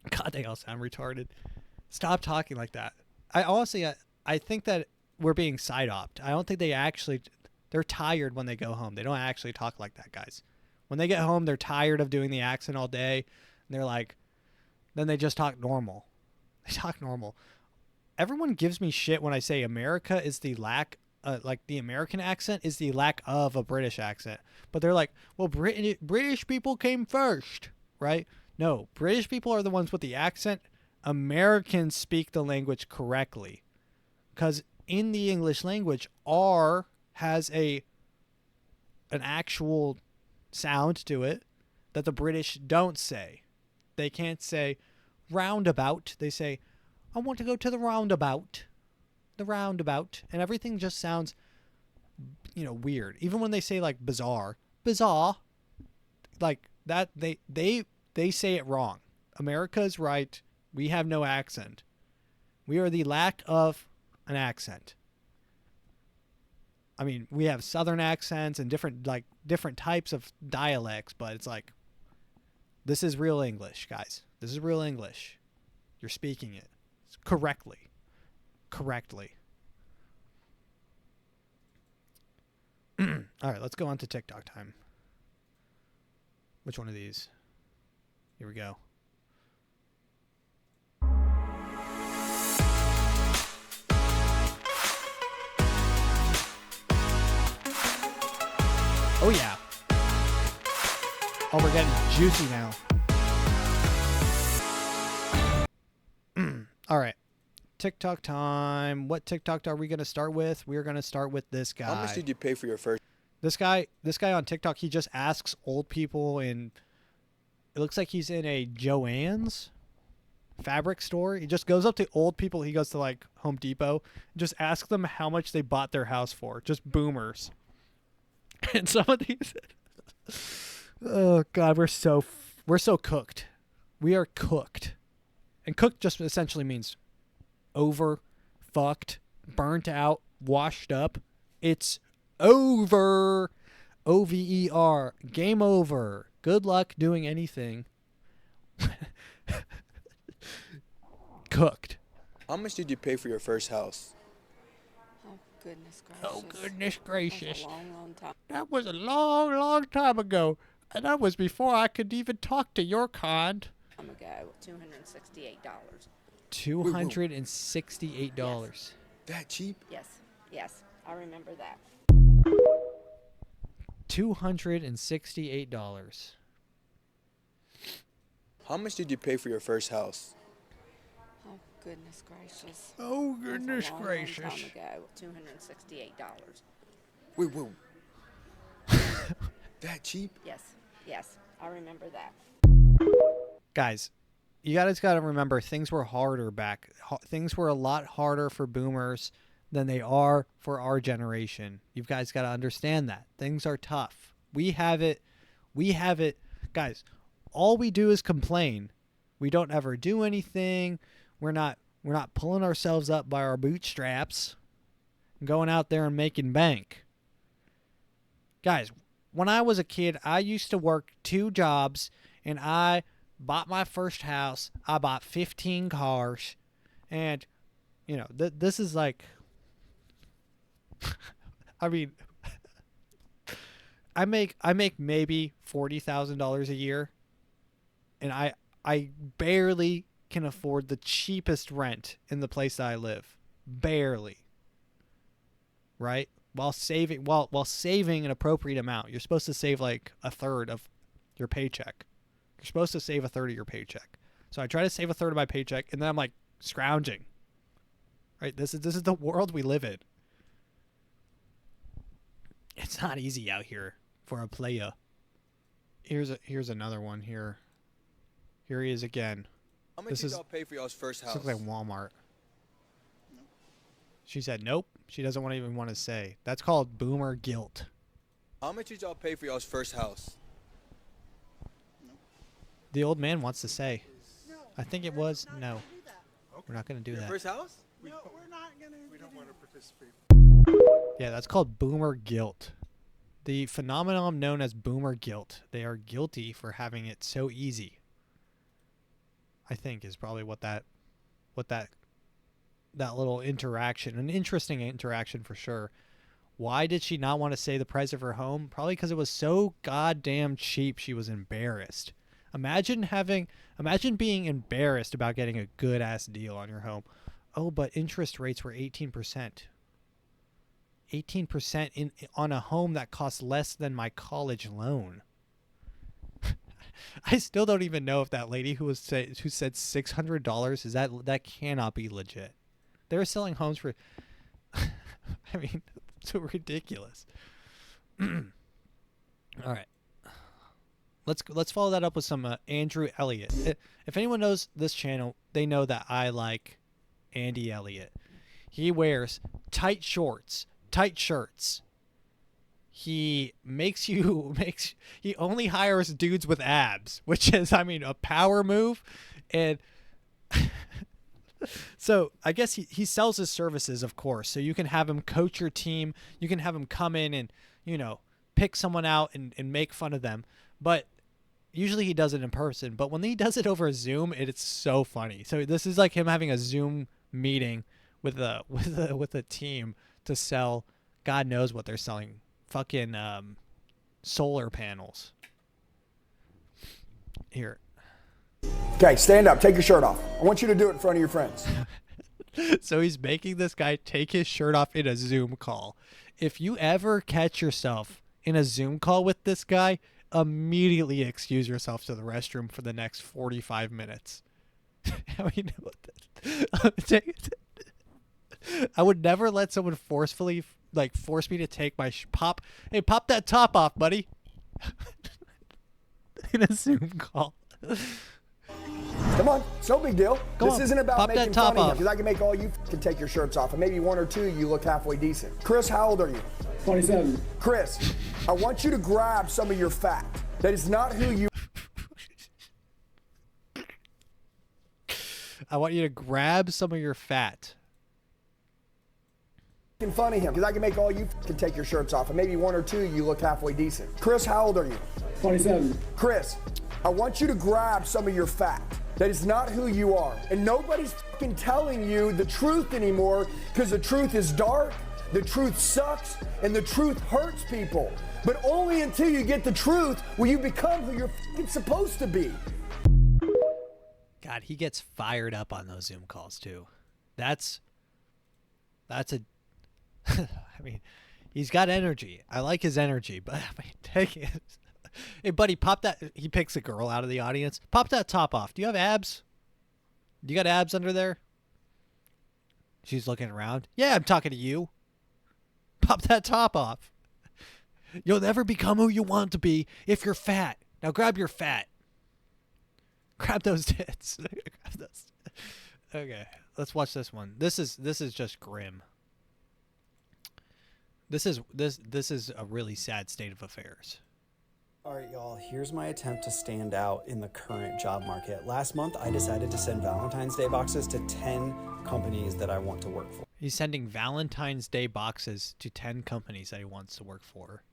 God, they all sound retarded. Stop talking like that. I think that we're being side-opped. I don't think they're tired when they go home. They don't actually talk like that, guys. When they get home, they're tired of doing the accent all day. And they're like, then they just talk normal. They talk normal. Everyone gives me shit when I say America is the the American accent is the lack of a British accent. But they're like, well, British people came first, right? No, British people are the ones with the accent. Americans speak the language correctly. Because in the English language, R has an actual sound to it that the British don't say. They can't say roundabout. They say, "I want to go to the roundabout." The roundabout. And everything just sounds, weird. Even when they say like bizarre, like that, they say it wrong. America's right. We have no accent. We are the lack of an accent. I mean, we have Southern accents and different types of dialects, but it's like, this is real English, guys. This is real English. You're speaking it correctly. All right, let's go on to TikTok time. Which one of these? Here we go. Oh, yeah. Oh, we're getting juicy now. All right. TikTok time. What TikTok are we going to start with? We're going to start with this guy. How much did you pay for your first? This guy on TikTok, he just asks old people it looks like he's in a Joann's fabric store. He just goes up to old people. He goes to like Home Depot and just asks them how much they bought their house for. Just boomers. And some of these, oh God, we're so cooked. We are cooked. And cooked just essentially means over, fucked, burnt out, washed up. It's over. OVER. Game over. Good luck doing anything cooked. How much did you pay for your first house? Oh, goodness gracious. Oh, goodness gracious. That was a long, long time. That was a long, long time ago. And that was before I could even talk to your kind. Ago, $268. $268. That cheap? Yes, I remember that. $268. How much did you pay for your first house? Oh, goodness gracious. Oh, That was goodness a long, gracious. Long time ago, $268. Wait. That cheap? Yes, I remember that. Guys, you guys got to remember things were harder back. Things were a lot harder for boomers than they are for our generation. You guys got to understand that. Things are tough. We have it. Guys, all we do is complain. We don't ever do anything. We're not pulling ourselves up by our bootstraps and going out there and making bank. Guys, when I was a kid, I used to work 2 jobs, and I bought my first house. I bought 15 cars, and this is like, I mean, I make maybe $40,000 a year, and I barely can afford the cheapest rent in the place that I live. Barely. Right? While saving an appropriate amount. You're supposed to save like a third of your paycheck. You're supposed to save a third of your paycheck. So I try to save a third of my paycheck, and then I'm like scrounging. Right? This is the world we live in. It's not easy out here for a player. Here's another one here. Here he is again. How much did y'all pay for y'all's first house? This looks like Walmart. She said nope. She doesn't even want to say. That's called boomer guilt. How much did y'all pay for y'all's first house? The old man wants to say. I think it was no. We're not going to do that. First house? No, we're not going to. We don't want to participate. Yeah, that's called boomer guilt. The phenomenon known as boomer guilt. They are guilty for having it so easy. I think is probably what that little interaction, an interesting interaction for sure. Why did she not want to say the price of her home? Probably because it was so goddamn cheap she was embarrassed. Imagine being embarrassed about getting a good ass deal on your home. Oh, but interest rates were 18%. 18% on a home that costs less than my college loan. I still don't even know if that lady who said $600 is that cannot be legit. They're selling homes for I mean, it's so ridiculous. All right. Let's follow that up with some Andrew Elliott. If anyone knows this channel, they know that I like Andy Elliott. He wears tight shorts, tight shirts. He he only hires dudes with abs, which is, I mean, a power move. And so I guess he sells his services, of course. So you can have him coach your team. You can have him come in and, pick someone out and make fun of them. But usually he does it in person. But when he does it over Zoom, it's so funny. So this is like him having a Zoom meeting with a team to sell God knows what they're selling. Fucking solar panels. Here. Okay, stand up. Take your shirt off. I want you to do it in front of your friends. So he's making this guy take his shirt off in a Zoom call. If you ever catch yourself in a Zoom call with this guy, immediately excuse yourself to the restroom for the next 45 minutes. I mean, I would never let someone force me to take my pop that top off, buddy. In a Zoom call. Come on, it's no big deal. This isn't about making fun of him, because I can make all you can take your shirts off, and maybe one or two you look halfway decent. Chris, how old are you? 27. Chris, I want you to grab some of your fat. That is not who you. I want you to grab some of your fat. Making fun of him, because I can make all you can take your shirts off, and maybe one or two you look halfway decent. Chris, how old are you? 27. Chris, I want you to grab some of your fat. That is not who you are. And nobody's fucking telling you the truth anymore because the truth is dark, the truth sucks, and the truth hurts people. But only until you get the truth will you become who you're fucking supposed to be. God, he gets fired up on those Zoom calls too. That's a I mean, he's got energy. I like his energy, but I mean, take it. Hey, buddy, pop that. He picks a girl out of the audience. Pop that top off. Do you have abs? Do you got abs under there? She's looking around. Yeah, I'm talking to you. Pop that top off. You'll never become who you want to be if you're fat. Now grab your fat. Grab those tits. Grab those. Okay, let's watch this one. This is just grim. This is a really sad state of affairs. All right, y'all, here's my attempt to stand out in the current job market. Last month, I decided to send Valentine's Day boxes to 10 companies that I want to work for. He's sending Valentine's Day boxes to 10 companies that he wants to work for.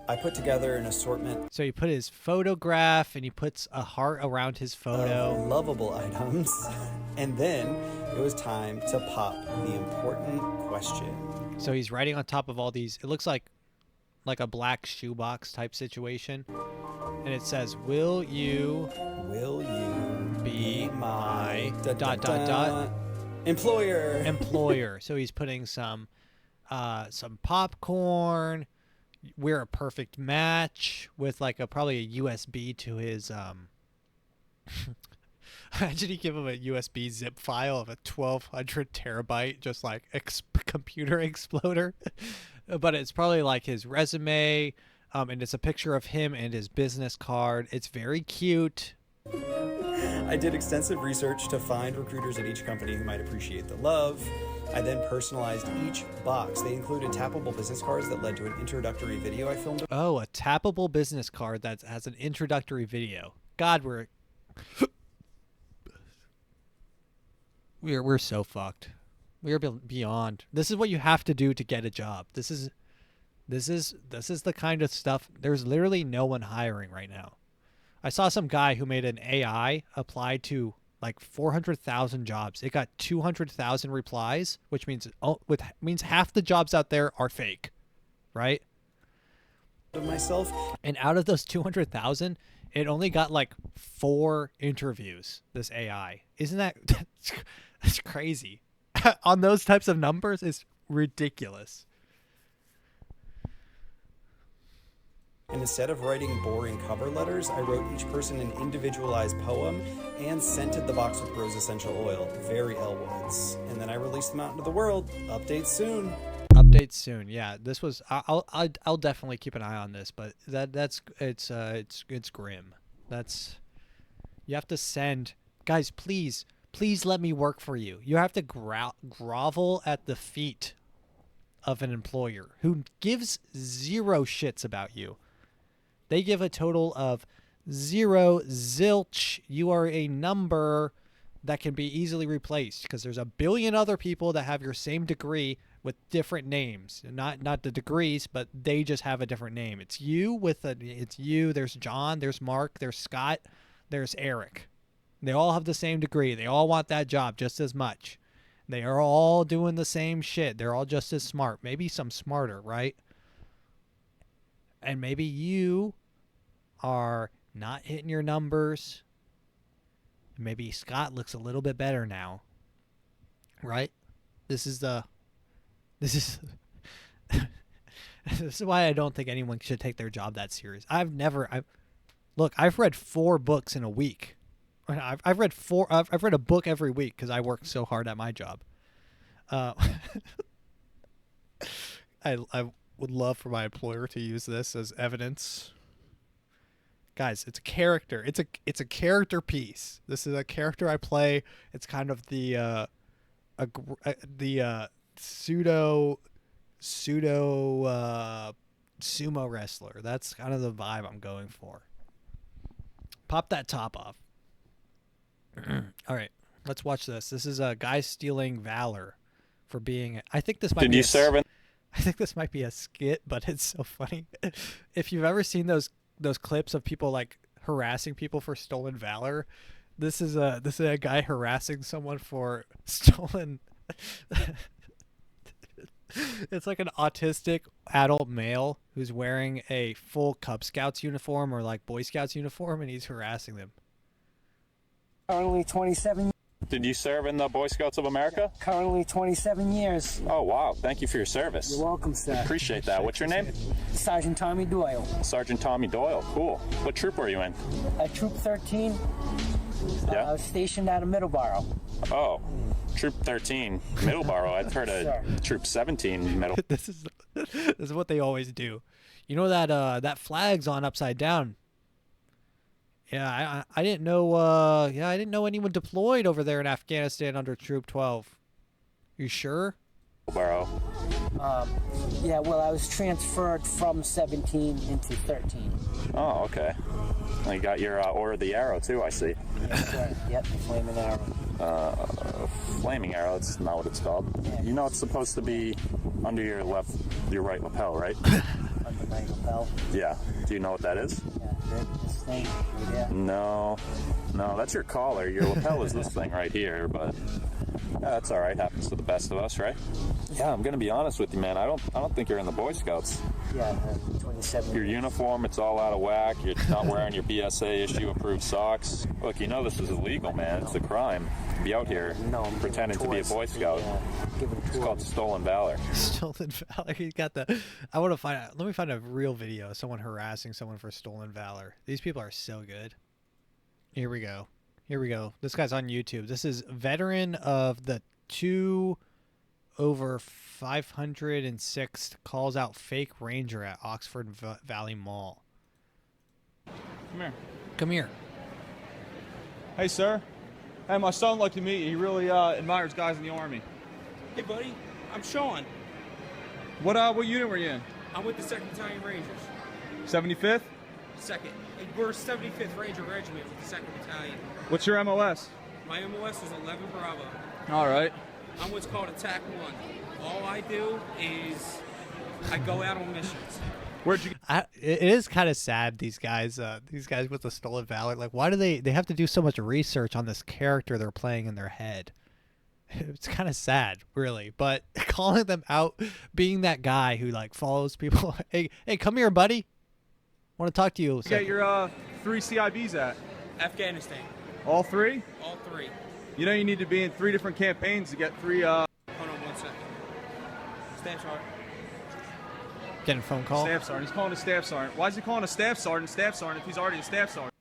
I put together an assortment. So he put his photograph and he puts a heart around his photo. Lovable items. And then it was time to pop the important question. So he's writing on top of all these. It looks like a black shoebox type situation. And it says, will you be my ... employer. So he's putting some popcorn. We're a perfect match with like probably a USB to his Imagine you give him a USB zip file of a 1200 terabyte, just like computer exploder. But it's probably like his resume, and it's a picture of him and his business card. It's very cute. I did extensive research to find recruiters at each company who might appreciate the love. I then personalized each box. They included tappable business cards that led to an introductory video I filmed. Oh, a tappable business card that has an introductory video. God, we're so fucked. We're beyond. This is what you have to do to get a job. This is the kind of stuff. There's literally no one hiring right now. I saw some guy who made an AI apply to like 400,000 jobs. It got 200,000 replies, which means half the jobs out there are fake, right? Of myself. And out of those 200,000, it only got like 4 interviews. This AI, isn't that's crazy? On those types of numbers, it's ridiculous. And instead of writing boring cover letters, I wrote each person an individualized poem and scented the box with rose essential oil, very Elwoods. And then I released them out into the world. Updates soon. Updates soon. Yeah, this was. I'll definitely keep an eye on this, but it's grim. You have to send guys. Please let me work for you. You have to grovel at the feet of an employer who gives 0 shits about you. They give a total of 0, zilch. You are a number that can be easily replaced because there's a billion other people that have your same degree with different names. Not the degrees, but they just have a different name. It's you. There's John. There's Mark. There's Scott. There's Eric. They all have the same degree. They all want that job just as much. They are all doing the same shit. They're all just as smart. Maybe some smarter, right? And maybe you are not hitting your numbers. Maybe Scott looks a little bit better now. Right? This is this is why I don't think anyone should take their job that serious. I've read 4 books in a week. I've read a book every week because I work so hard at my job. I would love for my employer to use this as evidence. Guys, it's a character. It's a character piece. This is a character I play. It's kind of the pseudo sumo wrestler. That's kind of the vibe I'm going for. Pop that top off. All right, let's watch this. This is a guy stealing valor for being. I think this might. I think this might be a skit, but it's so funny. If you've ever seen those those clips of people like harassing people for stolen valor. This is a guy harassing someone for stolen. It's like an autistic adult male who's wearing a full Cub Scouts uniform or like Boy Scouts uniform, and he's harassing them. Currently 27. Did you serve in the Boy Scouts of America? Currently 27 years. Oh, wow. Thank you for your service. You're welcome, sir. Appreciate that. What's your name? Sergeant Tommy Doyle. Sergeant Tommy Doyle. Cool. What troop were you in? Troop 13. Yeah. Stationed out of Middleborough. Oh, Troop 13, Middleborough. I've heard of Troop 17, Middle. This is what they always do. You know that flag's on upside down. Yeah, I didn't know. I didn't know anyone deployed over there in Afghanistan under Troop 12. You sure? Middleborough. Yeah, well, I was transferred from 17 into 13. Oh, okay. Well, you got your Order of the Arrow, too, I see. Yes, sir. Yep, the Flaming Arrow. Flaming Arrow, that's not what it's called. Yeah. You know it's supposed to be under your right lapel, right? Under my lapel. Yeah. Do you know what that is? Yeah, this thing right there. No, that's your collar. Your lapel is this thing right here, but yeah, that's all right. Happens to the best of us, right? Yeah, I'm gonna be honest with you, man. I don't think you're in the Boy Scouts. Yeah, 27. Your uniform, it's all out of whack. You're not wearing your BSA issue approved socks. Look, you know this is illegal, man. It's a crime to be out here pretending to be a Boy Scout. It's called stolen valor. Stolen valor. You got the. I want to find out. Let me find a real video of someone harassing someone for stolen valor. These people are so good. Here we go. This guy's on YouTube. This is veteran of the 2 over 506 calls out fake ranger at Oxford Valley Mall. Come here. Hey, sir. Hey, my son would like to meet you. He really admires guys in the Army. Hey, buddy. I'm Sean. What unit were you in? I'm with the 2nd Battalion Rangers. 75th? 2nd. We're 75th Ranger Regiment with the 2nd Battalion. What's your MOS? My MOS is 11 Bravo. All right. I'm what's called Attack 1. All I do is I go out on missions. Where'd you? It is kind of sad. These guys with the stolen valor. Like, why do they have to do so much research on this character they're playing in their head? It's kind of sad, really. But calling them out, being that guy who like follows people. Hey, come here, buddy. Want to talk to you. Get your 3 CIBs at? Afghanistan. All 3? All 3. You know you need to be in 3 different campaigns to get 3. Hold on 1 second. Staff sergeant. Getting a phone call. Staff sergeant. He's calling a staff sergeant. Why is he calling a staff sergeant if he's already a staff sergeant?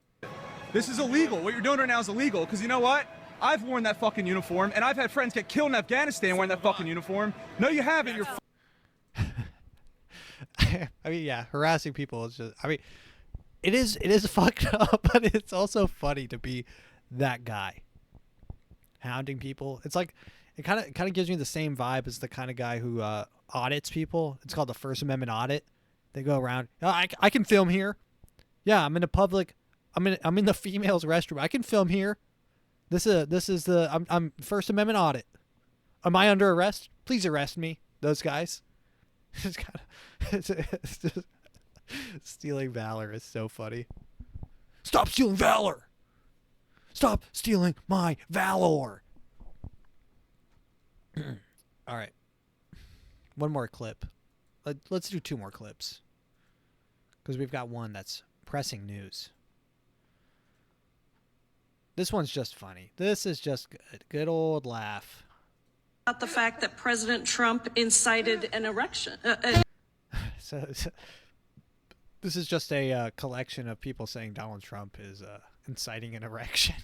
This is illegal. What you're doing right now is illegal. Because you know what? I've worn that fucking uniform, and I've had friends get killed in Afghanistan wearing that fucking uniform. No, you haven't. You're. I mean, yeah, harassing people is just. I mean, it is fucked up, but it's also funny to be that guy, hounding people. It's like it kind of gives me the same vibe as the kind of guy who audits people. It's called the First Amendment audit. They go around. Oh, I can film here. Yeah, I'm in a public. I'm in the females' restroom. I can film here. This is the I'm First Amendment audit. Am I under arrest? Please arrest me. Those guys. It's just, stealing valor is so funny. Stop stealing valor. Stop stealing my valor. All right. One more clip. Let's do 2 more clips. Because we've got one that's pressing news. This one's just funny. This is just good. Good old laugh. About the fact that President Trump incited an erection. So this is just a collection of people saying Donald Trump is inciting an erection.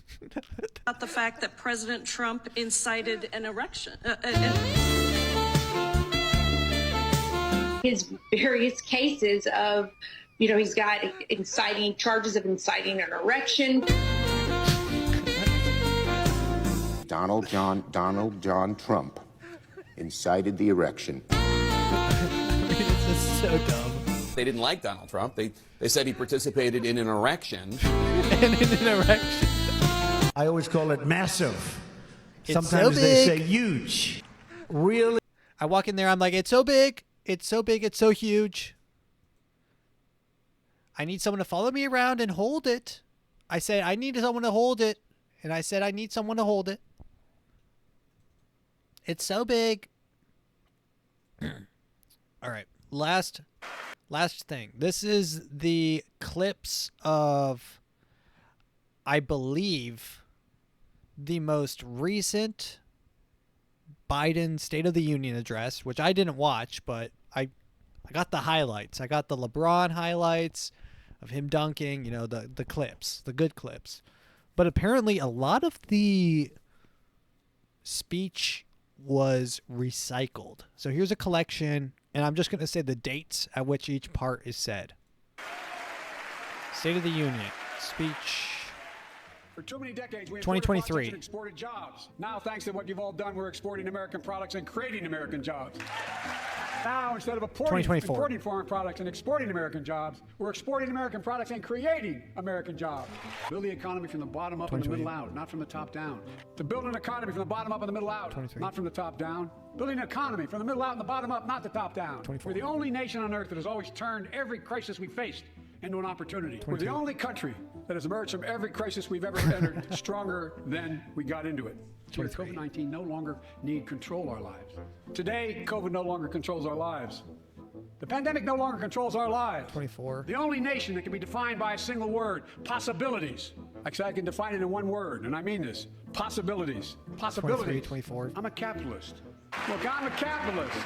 About the fact that President Trump incited an erection. His various cases of, he's got charges of inciting an erection. Donald John Trump incited the erection. This is so dumb. They didn't like Donald Trump. They said he participated in an erection. In an erection. I always call it massive. It's Sometimes so they big. say huge. Really? I walk in there, I'm like, it's so big. It's so big, it's so huge. I need someone to follow me around and hold it. I said, I need someone to hold it. And I said, I need someone to hold it. It's so big. All right. Last thing. This is the clips of, I believe, the most recent Biden State of the Union address, which I didn't watch, but I got the highlights. I got the LeBron highlights of him dunking, you know, the clips, the good clips. But apparently a lot of the speech was recycled. So here's a collection, and I'm just going to say the dates at which each part is said. State of the Union speech. For too many decades, we 2023. exported jobs. Now, thanks to what you've all done, we're exporting American products and creating American jobs. Now, instead of importing foreign products and exporting American jobs, we're exporting American products and creating American jobs. Build the economy from the bottom up and the middle out, not from the top down. To build an economy from the bottom up and the middle out, not from the top down. Building an economy from the middle out and the bottom up, not the top down. We're the only nation on earth that has always turned every crisis we faced into an opportunity. We're the only country that has emerged from every crisis we've ever entered stronger than we got into it. COVID-19 no longer need control our lives. Today, COVID no longer controls our lives. The pandemic no longer controls our lives. 24. The only nation that can be defined by a single word, possibilities. Actually, I can define it in one word, and I mean this. Possibilities. Possibilities. 24. I'm a capitalist. Look, I'm a capitalist.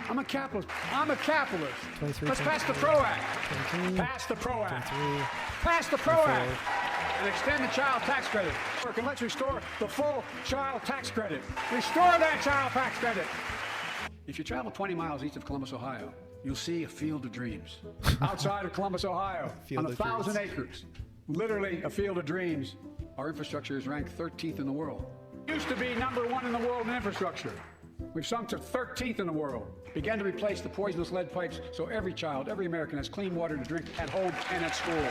I'm a capitalist. I'm a capitalist. 23, Let's pass the PRO Act. 23, pass the PRO Act. 23, pass the PRO 24. Act. And extend the child tax credit. And let's restore the full child tax credit. Restore that child tax credit. If you travel 20 miles east of Columbus, Ohio, you'll see a field of dreams. Outside of Columbus, Ohio, on 1,000 acres, literally a field of dreams, our infrastructure is ranked 13th in the world. Used to be #1 in the world in infrastructure. We've sunk to 13th in the world. Began to replace the poisonous lead pipes so every child, every American has clean water to drink at home and at school.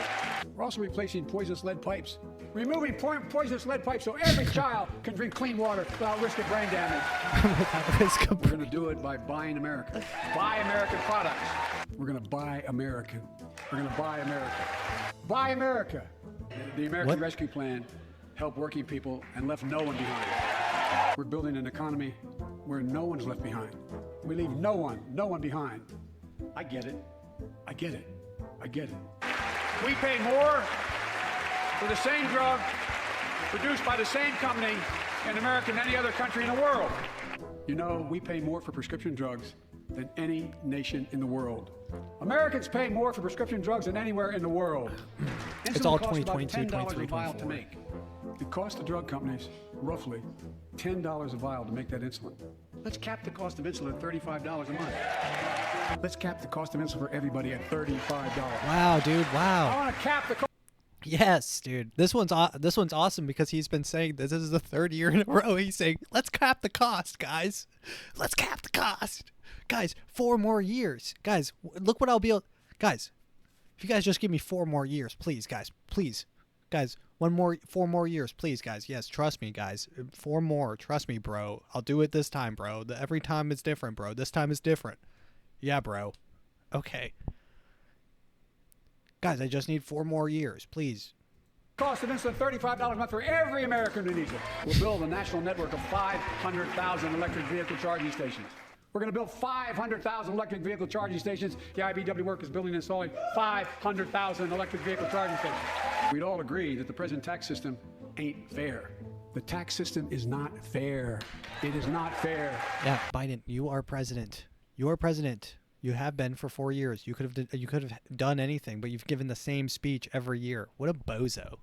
We're also replacing poisonous lead pipes. Removing poisonous lead pipes so every child can drink clean water without risk of brain damage. We're going to do it by buying American. Buy American products. We're going to buy American. We're going to buy America. Buy America. The American Rescue Plan helped working people and left no one behind. We're building an economy where no one's left behind. We leave no one behind. I get it. I get it. I get it. We pay more for the same drug produced by the same company in America than any other country in the world. You know, we pay more for prescription drugs than any nation in the world. Americans pay more for prescription drugs than anywhere in the world. It's all 2022, $10 23, a vial to 24. make. It costs the drug companies roughly $10 a vial to make that insulin. Let's cap the cost of insulin at $35 a month. Let's cap the cost of insulin for everybody at $35. Wow, dude. Wow. I want to cap the cost. Yes, dude. This one's awesome because he's been saying this is the 3rd year in a row. He's saying, let's cap the cost, guys. Let's cap the cost. Guys, 4 more years. Guys, look what I'll be able... Guys, if you guys just give me 4 more years, please, guys. Please. Guys, 4 more years, please, guys. Yes, trust me, guys. 4 more. Trust me, bro. I'll do it this time, bro. Every time it's different, bro. This time is different. Yeah, bro. Okay. Guys, I just need 4 more years, please. Cost of insulin $35 a month for every American who needs it. We'll build a national network of 500,000 electric vehicle charging stations. We're going to build 500,000 electric vehicle charging stations. The IBW work is building and installing 500,000 electric vehicle charging stations. We'd all agree that the present tax system ain't fair. The tax system is not fair. It is not fair. Yeah, Biden, you are president. You are president. You have been for 4 years. You could have done anything, but you've given the same speech every year. What a bozo.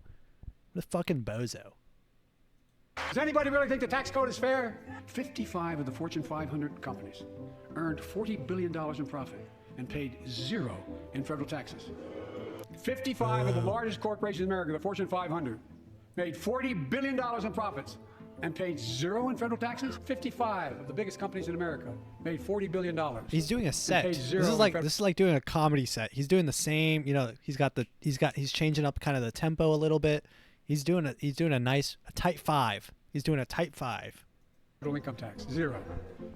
What a fucking bozo. Does anybody really think the tax code is fair? 55 of the Fortune 500 companies earned $40 billion in profit and paid 0 in federal taxes. 55 of the largest corporations in America, the Fortune 500, made $40 billion in profits and paid 0 in federal taxes. 55 of the biggest companies in America made $40 billion. He's doing a set. This is like doing a comedy set. He's doing the same, you know, he's changing up kind of the tempo a little bit. He's doing a nice tight 5. He's doing a tight 5. income tax, 0.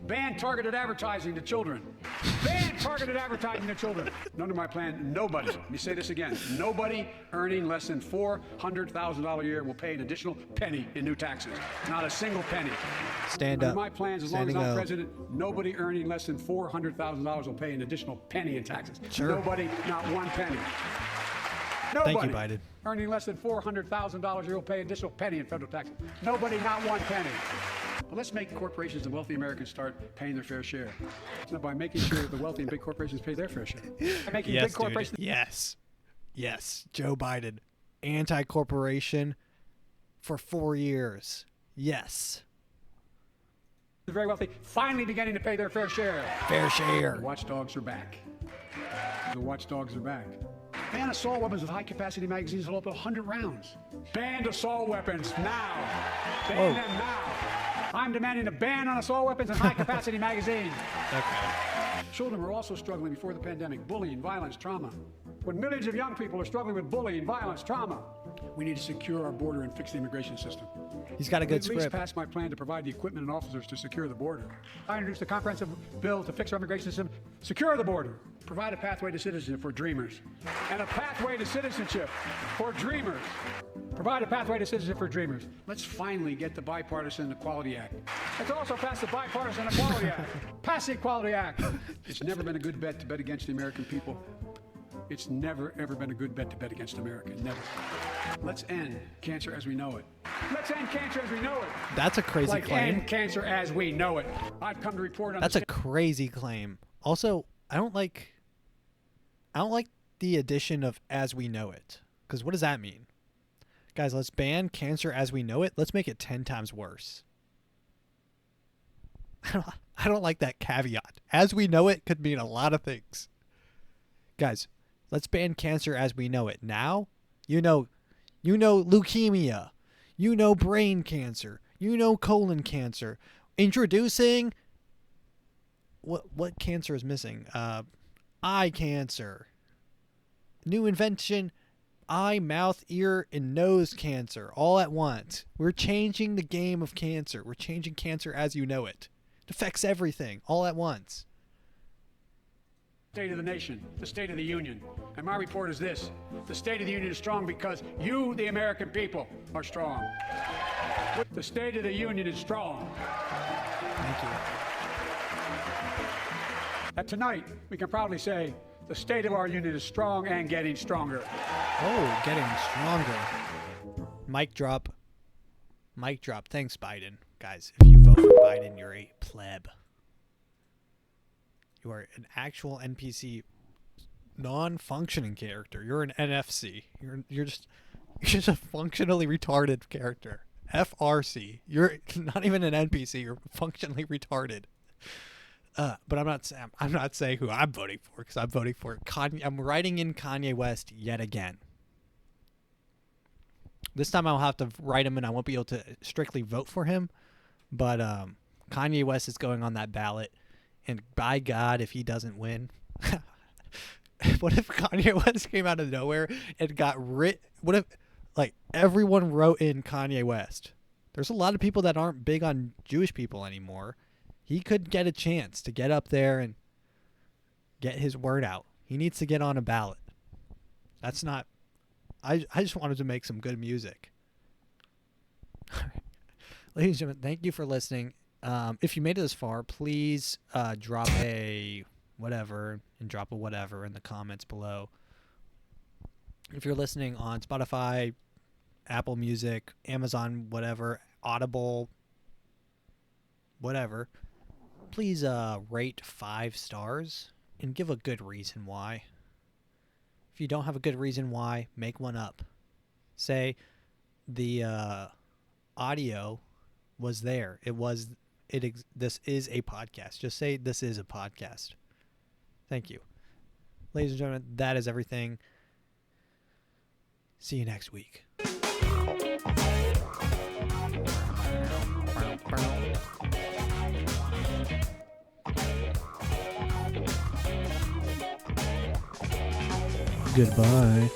Ban targeted advertising to children. Ban targeted advertising to children. Under my plan, nobody, let me say this again, nobody earning less than $400,000 a year will pay an additional penny in new taxes. Not a single penny. Stand Under up. my plans, as long as I'm president, nobody earning less than $400,000 will pay an additional penny in taxes. Sure. Nobody, not one penny. Nobody Thank you, Biden. earning less than $400,000 a year will pay an additional penny in federal taxes. Nobody, not one penny. Well, let's make corporations and wealthy Americans start paying their fair share. It's not by making sure that the wealthy and big corporations pay their fair share. By making Yes, big corporations. dude. Yes. Joe Biden, anti-corporation for 4 years. Yes. The very wealthy finally beginning to pay their fair share. Fair share. The watchdogs are back. The watchdogs are back. Ban assault weapons with high-capacity magazines will up to 100 rounds. Ban assault weapons now. Ban them now. I'm demanding a ban on assault weapons and high-capacity magazines. Okay. Children were also struggling before the pandemic. Bullying, violence, trauma. When millions of young people are struggling with bullying, violence, trauma, we need to secure our border and fix the immigration system. He's got a good At least script. passed my plan to provide the equipment and officers to secure the border. I introduced a comprehensive bill to fix our immigration system, secure the border, provide a pathway to citizenship for dreamers, and a pathway to citizenship for dreamers. Provide a pathway to citizenship for dreamers. Let's finally get the Bipartisan Equality Act. Let's also pass the Bipartisan Equality Act. Pass the Equality Act. It's never been a good bet to bet against the American people. It's never, ever been a good bet to bet against America. Never. Let's end cancer as we know it. Let's end cancer as we know it. That's a crazy like claim. End cancer as we know it. I've come to report on That's a crazy claim. Also, I don't like the addition of "as we know it," because what does that mean? Guys, let's ban cancer as we know it. Let's make it 10 times worse. I don't like that caveat. As we know it could mean a lot of things. Guys, let's ban cancer as we know it. Now, you know leukemia. You know brain cancer. You know colon cancer. Introducing what cancer is missing? Eye cancer. New invention, eye, mouth, ear, and nose cancer all at once. We're changing the game of cancer. We're changing cancer as you know it. It affects everything all at once. State of the nation, the State of the Union. And my report is this: the State of the Union is strong because you, the American people, are strong. The State of the Union is strong. Thank you. And tonight, we can proudly say the state of our union is strong and getting stronger. Oh, getting stronger. Mic drop. Mic drop. Thanks, Biden. Guys, if you vote for Biden, you're a pleb. You are an actual NPC, non-functioning character. You're an NFC. You're just a functionally retarded character. FRC. You're not even an NPC. You're functionally retarded. But I'm not saying who I'm voting for, because I'm voting for Kanye. I'm writing in Kanye West yet again. This time I'll have to write him, and I won't be able to strictly vote for him. But Kanye West is going on that ballot. And by God, if he doesn't win, what if Kanye West came out of nowhere and got What if, like, everyone wrote in Kanye West? There's a lot of people that aren't big on Jewish people anymore. He could get a chance to get up there and get his word out. He needs to get on a ballot. That's not... I just wanted to make some good music. Ladies and gentlemen, thank you for listening. If you made it this far, please drop a whatever and drop a whatever in the comments below. If you're listening on Spotify, Apple Music, Amazon, whatever, Audible, whatever, please rate 5 stars and give a good reason why. If you don't have a good reason why, make one up. Say the audio was there. This is a podcast. Just say this is a podcast. Thank you. Ladies and gentlemen, that is everything. See you next week. Goodbye.